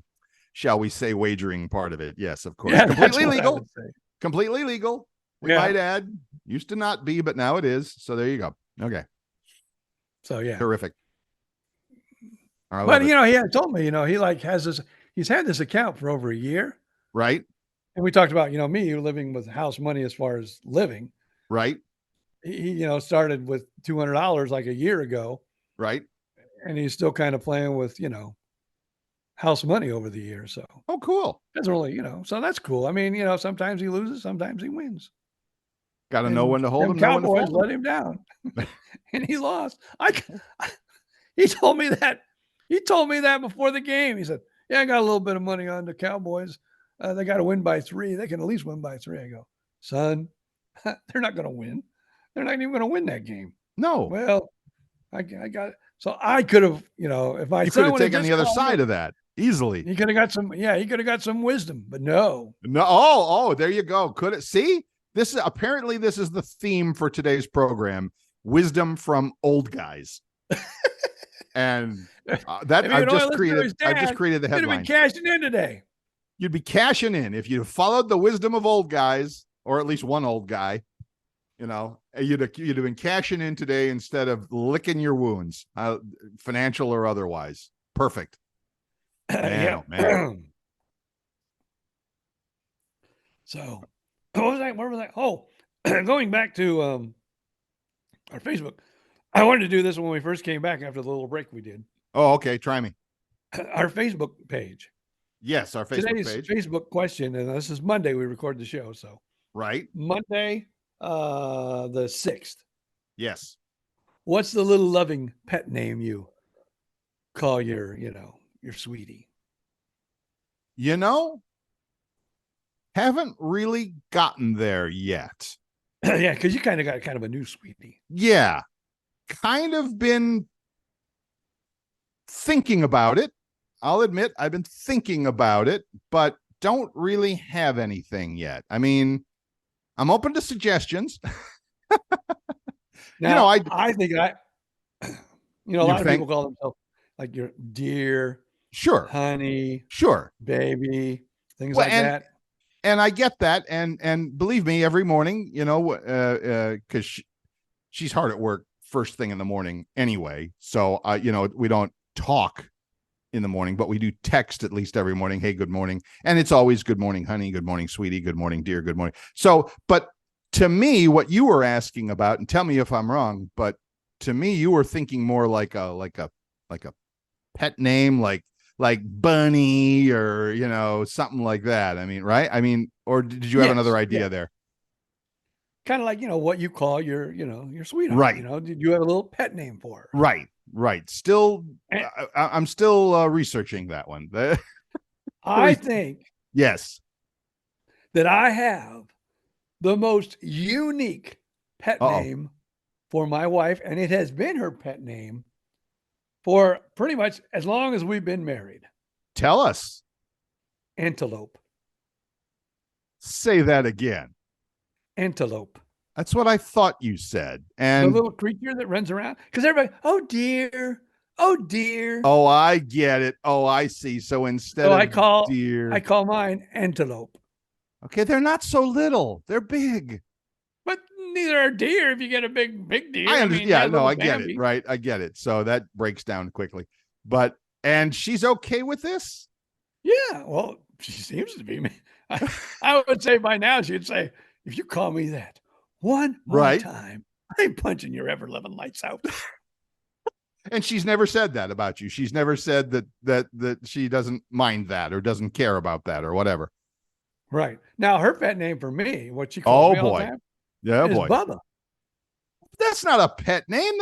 shall we say, wagering part of it. Yes, of course. Yeah, Completely that's what I legal. would say. Completely legal. We might add. Used to not be, but now it is. So there you go. Okay. So yeah. Terrific. But he had told me, he like has this, he's had this account for over a year. Right. And we talked about, me living with house money as far as living. Right. He started with $200 like a year ago. Right. And he's still kind of playing with, house money over the years. So, oh, cool. Doesn't really, so that's cool. I mean, sometimes he loses, sometimes he wins. Got to know when to hold him. Cowboys let him down, and he lost. He told me that. He told me that before the game. He said, "Yeah, I got a little bit of money on the Cowboys. They got to win by 3. They can at least win by 3." I go, "Son, they're not going to win. They're not even going to win that game." No. Well, I got it. So I could have, if I you could have taken the other side of that easily. He could have got some. Yeah, he could have got some wisdom, but no. No. Oh, there you go. Could it see? This is the theme for today's program: wisdom from old guys. And that I've just created the headline. You'd have been cashing in today. You'd be cashing in if you followed the wisdom of old guys, or at least one old guy. You'd have been cashing in today instead of licking your wounds, financial or otherwise. Perfect. Man, man. So, what was that? Where was that? Oh, going back to our Facebook. I wanted to do this when we first came back after the little break we did. Oh, okay. Try me. Our Facebook page. Yes, our Facebook Today's page. Facebook question, and this is Monday we record the show. So, right. Monday, the 6th. Yes. What's the little loving pet name you call your sweetie? Haven't really gotten there yet. Yeah, because you kind of got a new sweetie. Yeah. Kind of been thinking about it. I'll admit I've been thinking about it, but don't really have anything yet. I mean, I'm open to suggestions. Now, I think a lot of people call themselves like your dear, sure, honey, sure, baby, things like that. And I get that. And believe me, every morning, because she's hard at work first thing in the morning anyway. So, we don't talk in the morning, but we do text at least every morning. Hey, good morning. And it's always good morning, honey. Good morning, sweetie. Good morning, dear. Good morning. So, but to me, what you were asking about, and tell me if I'm wrong, but to me, you were thinking more like a pet name, like Bunny or, something like that. I mean, right. I mean, or did you have another idea there? Kind of like, what you call your sweetheart, right. Did you have a little pet name for her? Right. Still, I'm still researching that one. I think yes, that I have the most unique pet name for my wife, and it has been her pet name for pretty much as long as we've been married. Tell us. Antelope. Say that again. Antelope. That's what I thought you said. And the little creature that runs around. Because everybody, oh dear. Oh, I get it. Oh, I see. So instead of deer, I call mine antelope. Okay, they're not so little. They're big. But neither are deer if you get a big deer. I understand. I get it. Right. I get it. So that breaks down quickly. And she's okay with this? Yeah. Well, she seems to be. I would say by now she'd say, if you call me that one more time, I'm punching your ever-living lights out. And she's never said that about you. She's never said that she doesn't mind that or doesn't care about that or whatever. Right. Now, her pet name for me, what she calls me all the time, is Bubba. That's not a pet name.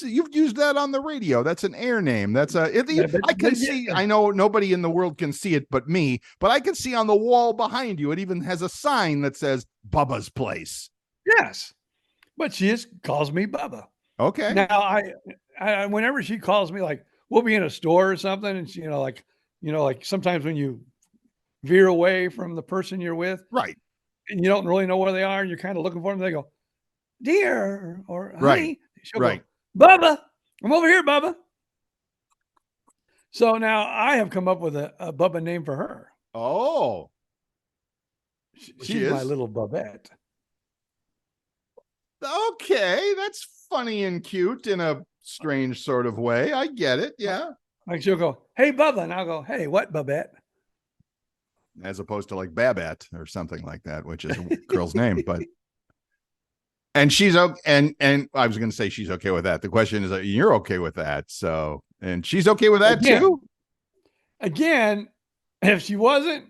You've used that on the radio. That's an air name. I know nobody in the world can see it but me, but I can see on the wall behind you, it even has a sign that says Bubba's Place. Yes. But she just calls me Bubba. Okay. Now I whenever she calls me, like we'll be in a store or something, and she, like sometimes when you veer away from the person you're with, right? and you don't really know where they are, and you're kind of looking for them. They go, dear, or Right. honey. She'll Right. go, Bubba, I'm over here, Bubba. So now I have come up with a Bubba name for her. Oh, She's my little Bubette. Okay, that's funny and cute in a strange sort of way. I get it. Yeah. Like she'll go, hey, Bubba. And I'll go, hey, what, Bubette? As opposed to like Babette or something like that, which is a girl's name. But and she's okay. And I was going to say she's okay with that. The question is, you're okay with that. So, and she's okay with that too. Again, if she wasn't,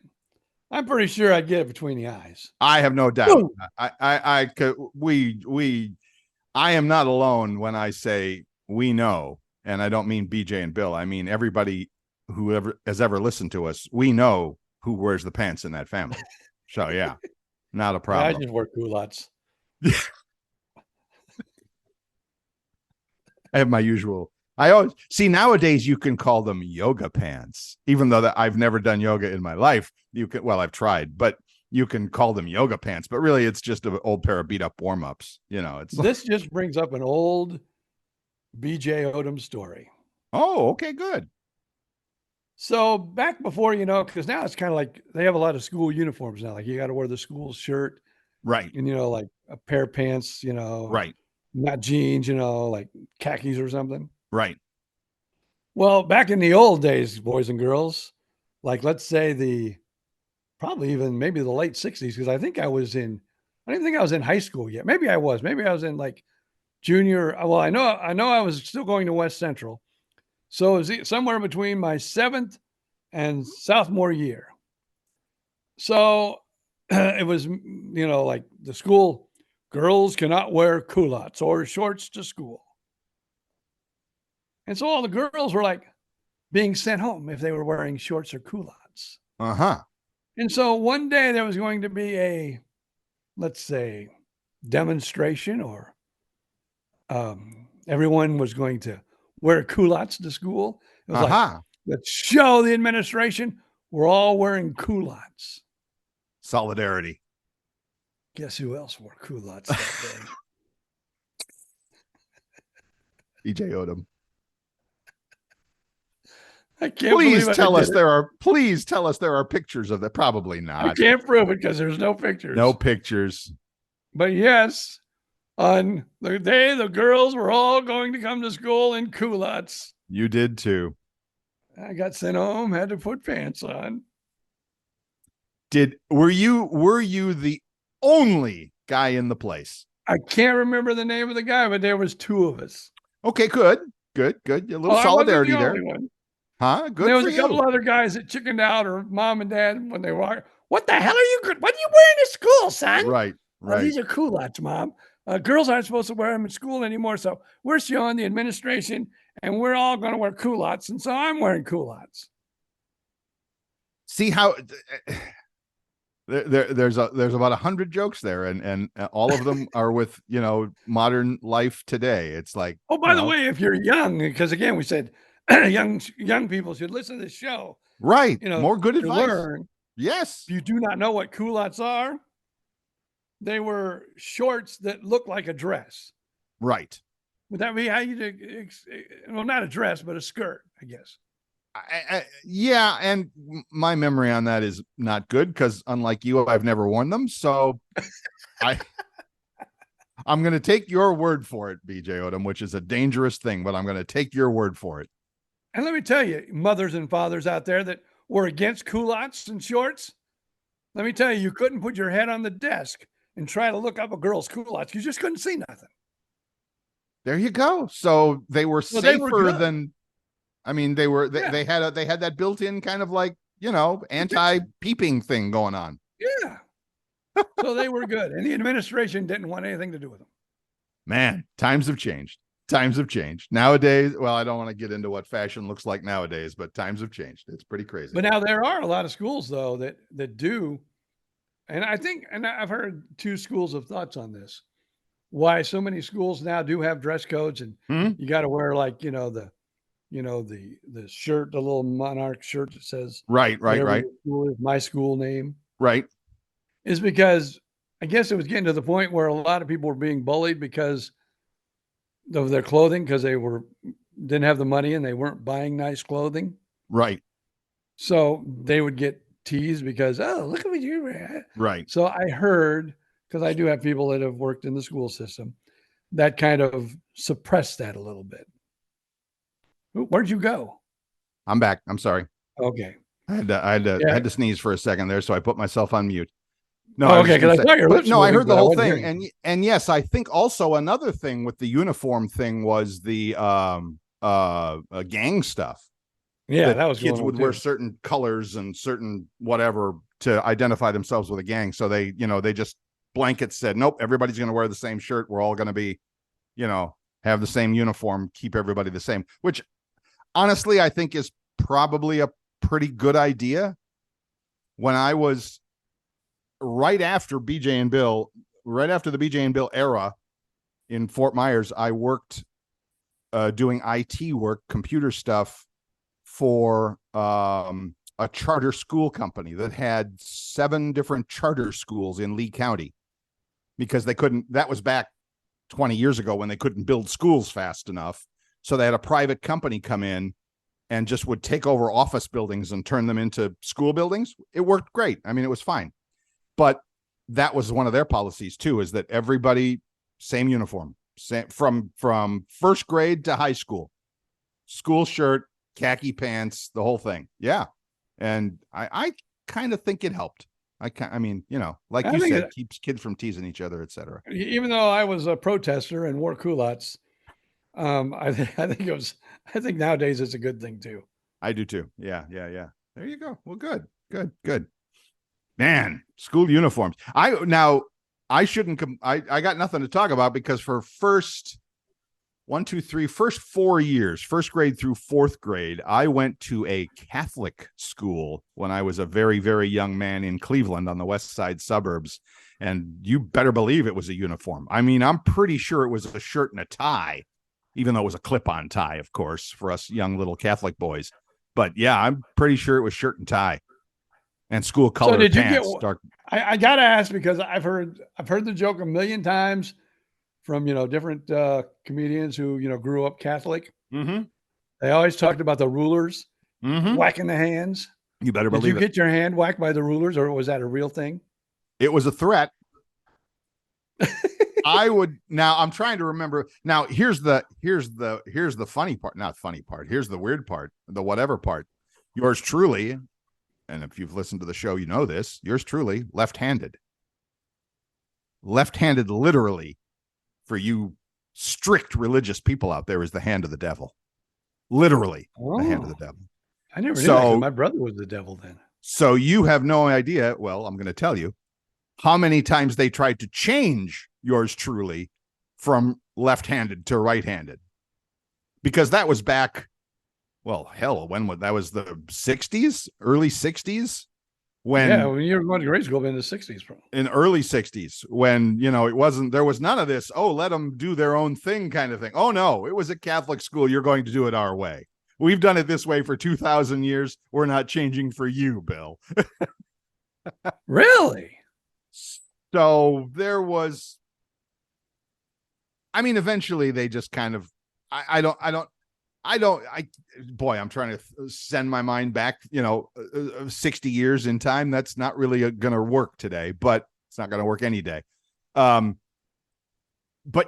I'm pretty sure I'd get it between the eyes. I have no doubt. I am not alone when I say we know, and I don't mean BJ and Bill. I mean everybody who has ever listened to us. We know who wears the pants in that family. So yeah, not a problem. I just wear culottes. I have my usual. I always see nowadays you can call them yoga pants, even though that I've never done yoga in my life. You can, well, I've tried, but you can call them yoga pants, but really it's just an old pair of beat up warm-ups. You know, it's this just brings up an old BJ Odom story. Oh, okay, good. So back before, because now it's kind of like they have a lot of school uniforms now. Like you got to wear the school shirt, right? And like a pair of pants, right? Not jeans, like khakis or something. Right. Well, back in the old days, boys and girls, like let's say probably even maybe the late 60s, because I didn't think I was in high school yet. Maybe I was in like junior. Well, I know I was still going to West Central. So it was somewhere between my 7th and sophomore year. So it was, like the school, girls cannot wear culottes or shorts to school. And so all the girls were like being sent home if they were wearing shorts or culottes. Uh-huh. And so one day there was going to be a, let's say, demonstration, or everyone was going to wear culottes to school. It was like, let's show the administration we're all wearing culottes. Solidarity. Guess who else wore culottes that day? BJ Odom. I can't please tell us there are pictures of that. Probably not. I can't prove it because there's no pictures. No pictures. But yes, on the day the girls were all going to come to school in culottes. You did too. I got sent home, had to put pants on. Were you the only guy in the place? I can't remember the name of the guy, but there was 2 of us. Okay, good. A little solidarity there. One. Huh? Good. There was a couple other guys that chickened out, or mom and dad, when they were, what the hell are you? What are you wearing to school, son? Right. Oh, these are culottes, mom. Girls aren't supposed to wear them in school anymore, so we're showing the administration, and we're all going to wear culottes, and so I'm wearing culottes. See how there's about 100 jokes there, and all of them are with modern life today. It's like, oh, by the way, if you're young, because again we said young people should listen to this show, right? More good advice. Learn. Yes. If you do not know what culottes are, they were shorts that look like a dress. Right. Would that be how you do? Well, not a dress, but a skirt, I guess. Yeah, and my memory on that is not good because, unlike you, I've never worn them. So, I'm going to take your word for it, BJ Odom, which is a dangerous thing, but I'm going to take your word for it. And let me tell you, mothers and fathers out there that were against culottes and shorts, let me tell you, you couldn't put your head on the desk and try to look up a girl's culottes. You just couldn't see nothing. There you go. So they were safer than. I mean, they had that built-in kind of like, anti-peeping thing going on. Yeah. So they were good. And the administration didn't want anything to do with them. Man, times have changed. Nowadays, well, I don't want to get into what fashion looks like nowadays, but times have changed. It's pretty crazy. But now there are a lot of schools, though, that do. And I've heard 2 schools of thoughts on this. Why so many schools now do have dress codes, and you got to wear like, the shirt, the little monarch shirt that says right. My school name. Right. Is because I guess it was getting to the point where a lot of people were being bullied because of their clothing, because didn't have the money and they weren't buying nice clothing. Right. So they would get teased because, oh, look at what you wear. Right. So I heard, because I do have people that have worked in the school system, that kind of suppressed that a little bit. Where'd you go? I'm back. I'm sorry. Okay. I had to sneeze for a second there, so I put myself on mute. No, okay, because I thought your lips. No, I heard the whole thing, hearing. and yes, I think also another thing with the uniform thing was the gang stuff. Yeah, that was kids would wear certain colors and certain whatever to identify themselves with a gang. So they just blanket said, nope, everybody's going to wear the same shirt. We're all going to be, have the same uniform, keep everybody the same, which honestly, I think is probably a pretty good idea. When I was right after the BJ and Bill era in Fort Myers, I worked doing IT work, computer stuff for a charter school company that had 7 different charter schools in Lee County, because that was back 20 years ago when they couldn't build schools fast enough. So they had a private company come in and just would take over office buildings and turn them into school buildings. It worked great. I mean, it was fine. But that was one of their policies too, is that everybody, same uniform, from first grade to high school, school shirt, khaki pants, the whole thing. Yeah. And I kind of think it helped. I mean, like you said, keeps kids from teasing each other, etc. Even though I was a protester and wore culottes, I think nowadays it's a good thing too. I do too. Yeah. There you go. Well, good. Man, school uniforms. I got nothing to talk about, because for first 4 years, first grade through 4th grade, I went to a Catholic school when I was a very, very young man in Cleveland on the west side suburbs. And you better believe it was a uniform. I mean, I'm pretty sure it was a shirt and a tie, even though it was a clip-on tie, of course, for us young little Catholic boys. But yeah, I'm pretty sure it was shirt and tie and school color pants. I got to ask, because I've heard the joke a million times from, different comedians who, grew up Catholic. Mm-hmm. They always talked about the rulers whacking the hands. You better believe it. Did you get your hand whacked by the rulers, or was that a real thing? It was a threat. I'm trying to remember. Now, here's the funny part, not funny part. Here's the weird part, the whatever part. Yours truly, and if you've listened to the show, you know this, yours truly, left-handed. Left-handed, literally, for you strict religious people out there, is the hand of the devil. Literally, the hand of the devil. I never knew that. My brother was the devil then. So you have no idea. Well, I'm going to tell you how many times they tried to change yours truly from left-handed to right-handed, because that was back, well, hell, that was the 60s, early 60s. When you were going to grade school in the 60s, bro. In early 60s, when, there was none of this, oh, let them do their own thing kind of thing. Oh, no, it was a Catholic school. You're going to do it our way. We've done it this way for 2,000 years. We're not changing for you, Bill. Really? So there was, eventually they just kind of, I'm trying to send my mind back, 60 years in time. That's not really going to work today, but it's not going to work any day. But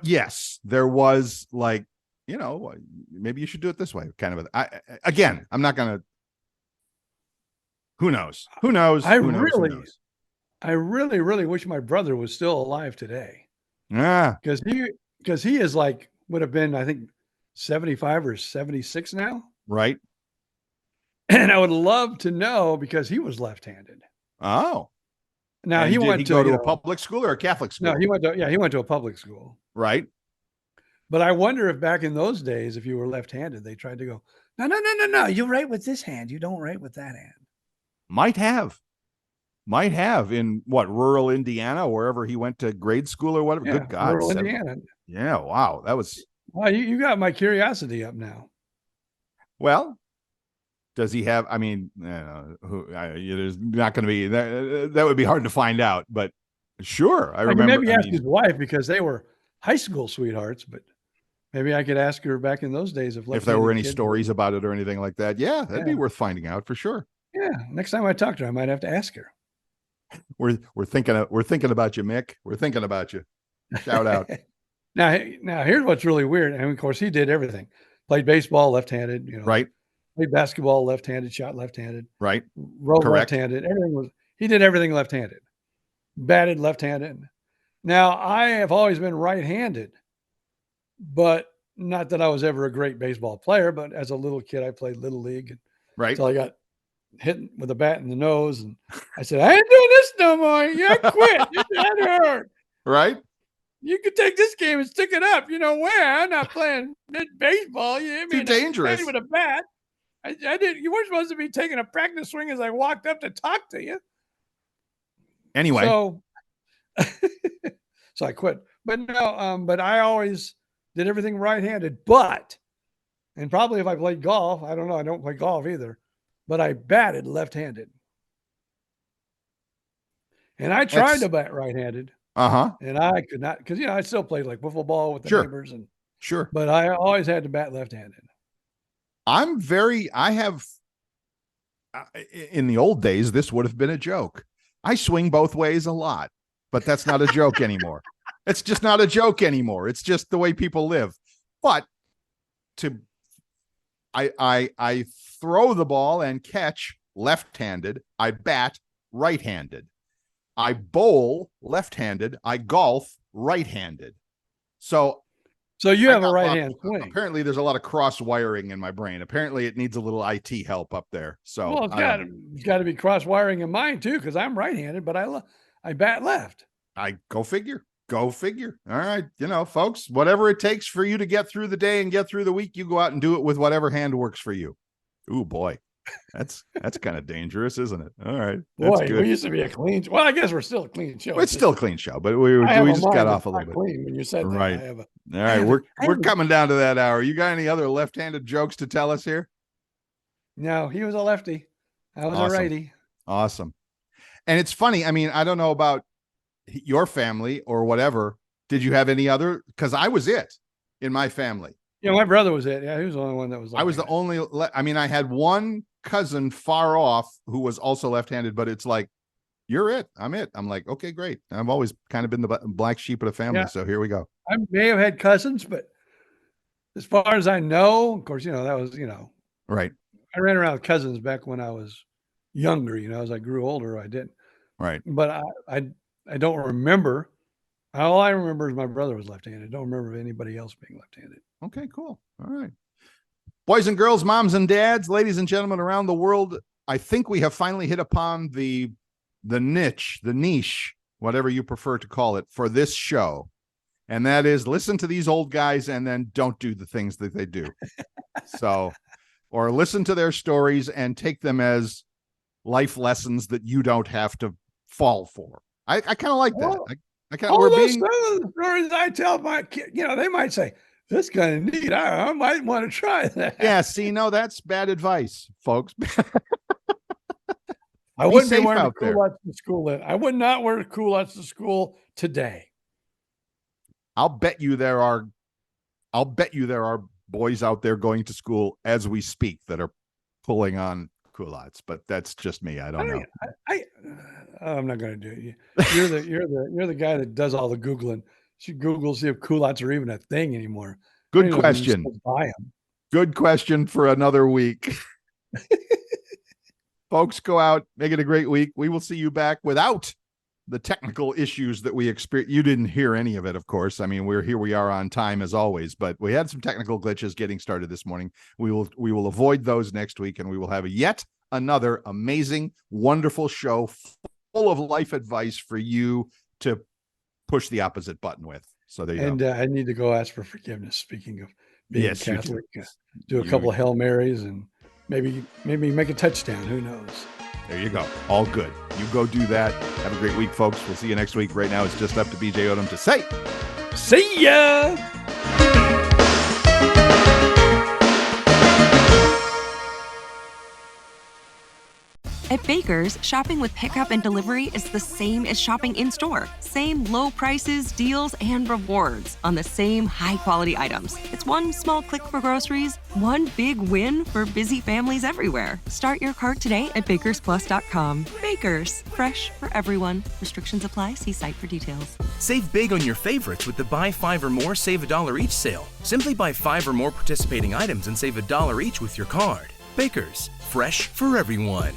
yes, there was like, maybe you should do it this way. Kind of. I'm not going to. Who knows? I really, really wish my brother was still alive today. Yeah, because he is would have been, I think, 75 or 76 now. Right. And I would love to know, because he was left-handed. Oh. Now and he went to go to a public school or a Catholic school? No, he went to a public school. Right. But I wonder if back in those days, if you were left-handed, they tried to go, no. You write with this hand. You don't write with that hand. Might have in rural Indiana, wherever he went to grade school or whatever. Yeah, good God. Rural Indiana. Yeah. Wow. That was. Well, you got my curiosity up now. Well, does he have? I mean, there's not going to be that would be hard to find out. But Sure. I I can remember. maybe I ask mean, his wife because they were high school sweethearts, but maybe I could ask her back in those days if there were any stories about it or anything like that. Yeah, that'd be Yeah. worth finding out for sure. Yeah. Next time I talk to her, I might have to ask her. We're thinking about you, Mick. We're thinking about you. Shout out. Now here's what's really weird. And of course, he did everything. Played baseball left-handed, Right. Played basketball left-handed, shot left-handed, Right. rowed Correct. left-handed. He did everything left-handed. Batted left-handed. Now, I have always been right-handed, but not that I was ever a great baseball player, but as a little kid, I played little league Right. until I got hit with a bat in the nose. And I said, I ain't doing this no more. Yeah, I quit. That hurt. Right. You could take this game and stick it up. You know where? I'm not playing baseball. You hit me Too in the dangerous. head with a bat. I did. You weren't supposed to be taking a practice swing as I walked up to talk to you. Anyway. So, so I quit. But no, but I always did everything right-handed. And probably if I played golf, I don't know. I don't play golf either. But I batted left-handed. And I tried to bat right-handed. And I could not, because I still played like wiffle ball with the neighbors, and sure. But I always had to bat left-handed. In the old days, this would have been a joke. I swing both ways a lot, but that's not a joke anymore. It's just not a joke anymore. It's just the way people live. But I throw the ball and catch left-handed. I bat right-handed. I bowl left-handed. I golf right-handed. So you have a right-hand swing. Apparently, there's a lot of cross wiring in my brain. Apparently, it needs a little IT help up there. So well, it's got to be cross wiring in mine too, because I'm right-handed, but I bat left. Go figure. Go figure. All right, folks, whatever it takes for you to get through the day and get through the week, you go out and do it with whatever hand works for you. Ooh, boy. That's kind of dangerous, isn't it? All right. That's good. We used to be a clean. Well, I guess we're still a clean show. It's still a clean show, but we just got off a little bit. Clean when you said that. Right. All right. We're coming down to that hour. You got any other left-handed jokes to tell us here? No, he was a lefty. I was a righty. Awesome. And it's funny. I mean, I don't know about your family or whatever. Did you have any other? Because I was it in my family. My brother was it. Yeah, he was the only one that was. I was the only. I had one cousin far off who was also left-handed, but it's like, you're it. I'm it. I'm like, okay, great. I've always kind of been the black sheep of the family. Yeah. So here we go. I may have had cousins, but as far as I know, of course, that was, right. I ran around with cousins back when I was younger, as I grew older, I didn't. Right. But I don't remember. All I remember is my brother was left-handed. I don't remember anybody else being left-handed. Okay, cool. All right. Boys and girls, moms and dads, ladies and gentlemen around the world, I think we have finally hit upon the niche, whatever you prefer to call it, for this show. And that is listen to these old guys and then don't do the things that they do. Or listen to their stories and take them as life lessons that you don't have to fall for. I kind of like that. Some of the stories I tell my kid, they might say, "That's kind of neat. I might want to try that." Yeah, see, no, that's bad advice, folks. I wouldn't be wearing culottes to school. I would not wear culottes to school today. I'll bet you there are boys out there going to school as we speak that are pulling on culottes, but that's just me. I don't know. I'm not going to do it. You're the guy that does all the Googling. You Google, see if culottes are even a thing anymore. Good question. Buy them. Good question for another week. Folks, go out, make it a great week. We will see you back without the technical issues that we experienced. You didn't hear any of it, of course. I mean, we are on time as always, but we had some technical glitches getting started this morning. We will avoid those next week, and we will have yet another amazing, wonderful show full of life advice for you to push the opposite button with. So there you go. I need to go ask for forgiveness. Speaking of being Catholic, do a couple of Hail Marys and maybe make a touchdown. Who knows? There you go. All good. You go do that. Have a great week, folks. We'll see you next week. Right now, it's just up to BJ Odom to say, see ya. At Baker's, shopping with pickup and delivery is the same as shopping in-store. Same low prices, deals, and rewards on the same high-quality items. It's one small click for groceries, one big win for busy families everywhere. Start your cart today at bakersplus.com. Baker's, fresh for everyone. Restrictions apply. See site for details. Save big on your favorites with the Buy 5 or More, Save $1 each sale. Simply buy 5 or more participating items and save $1 each with your card. Baker's, fresh for everyone.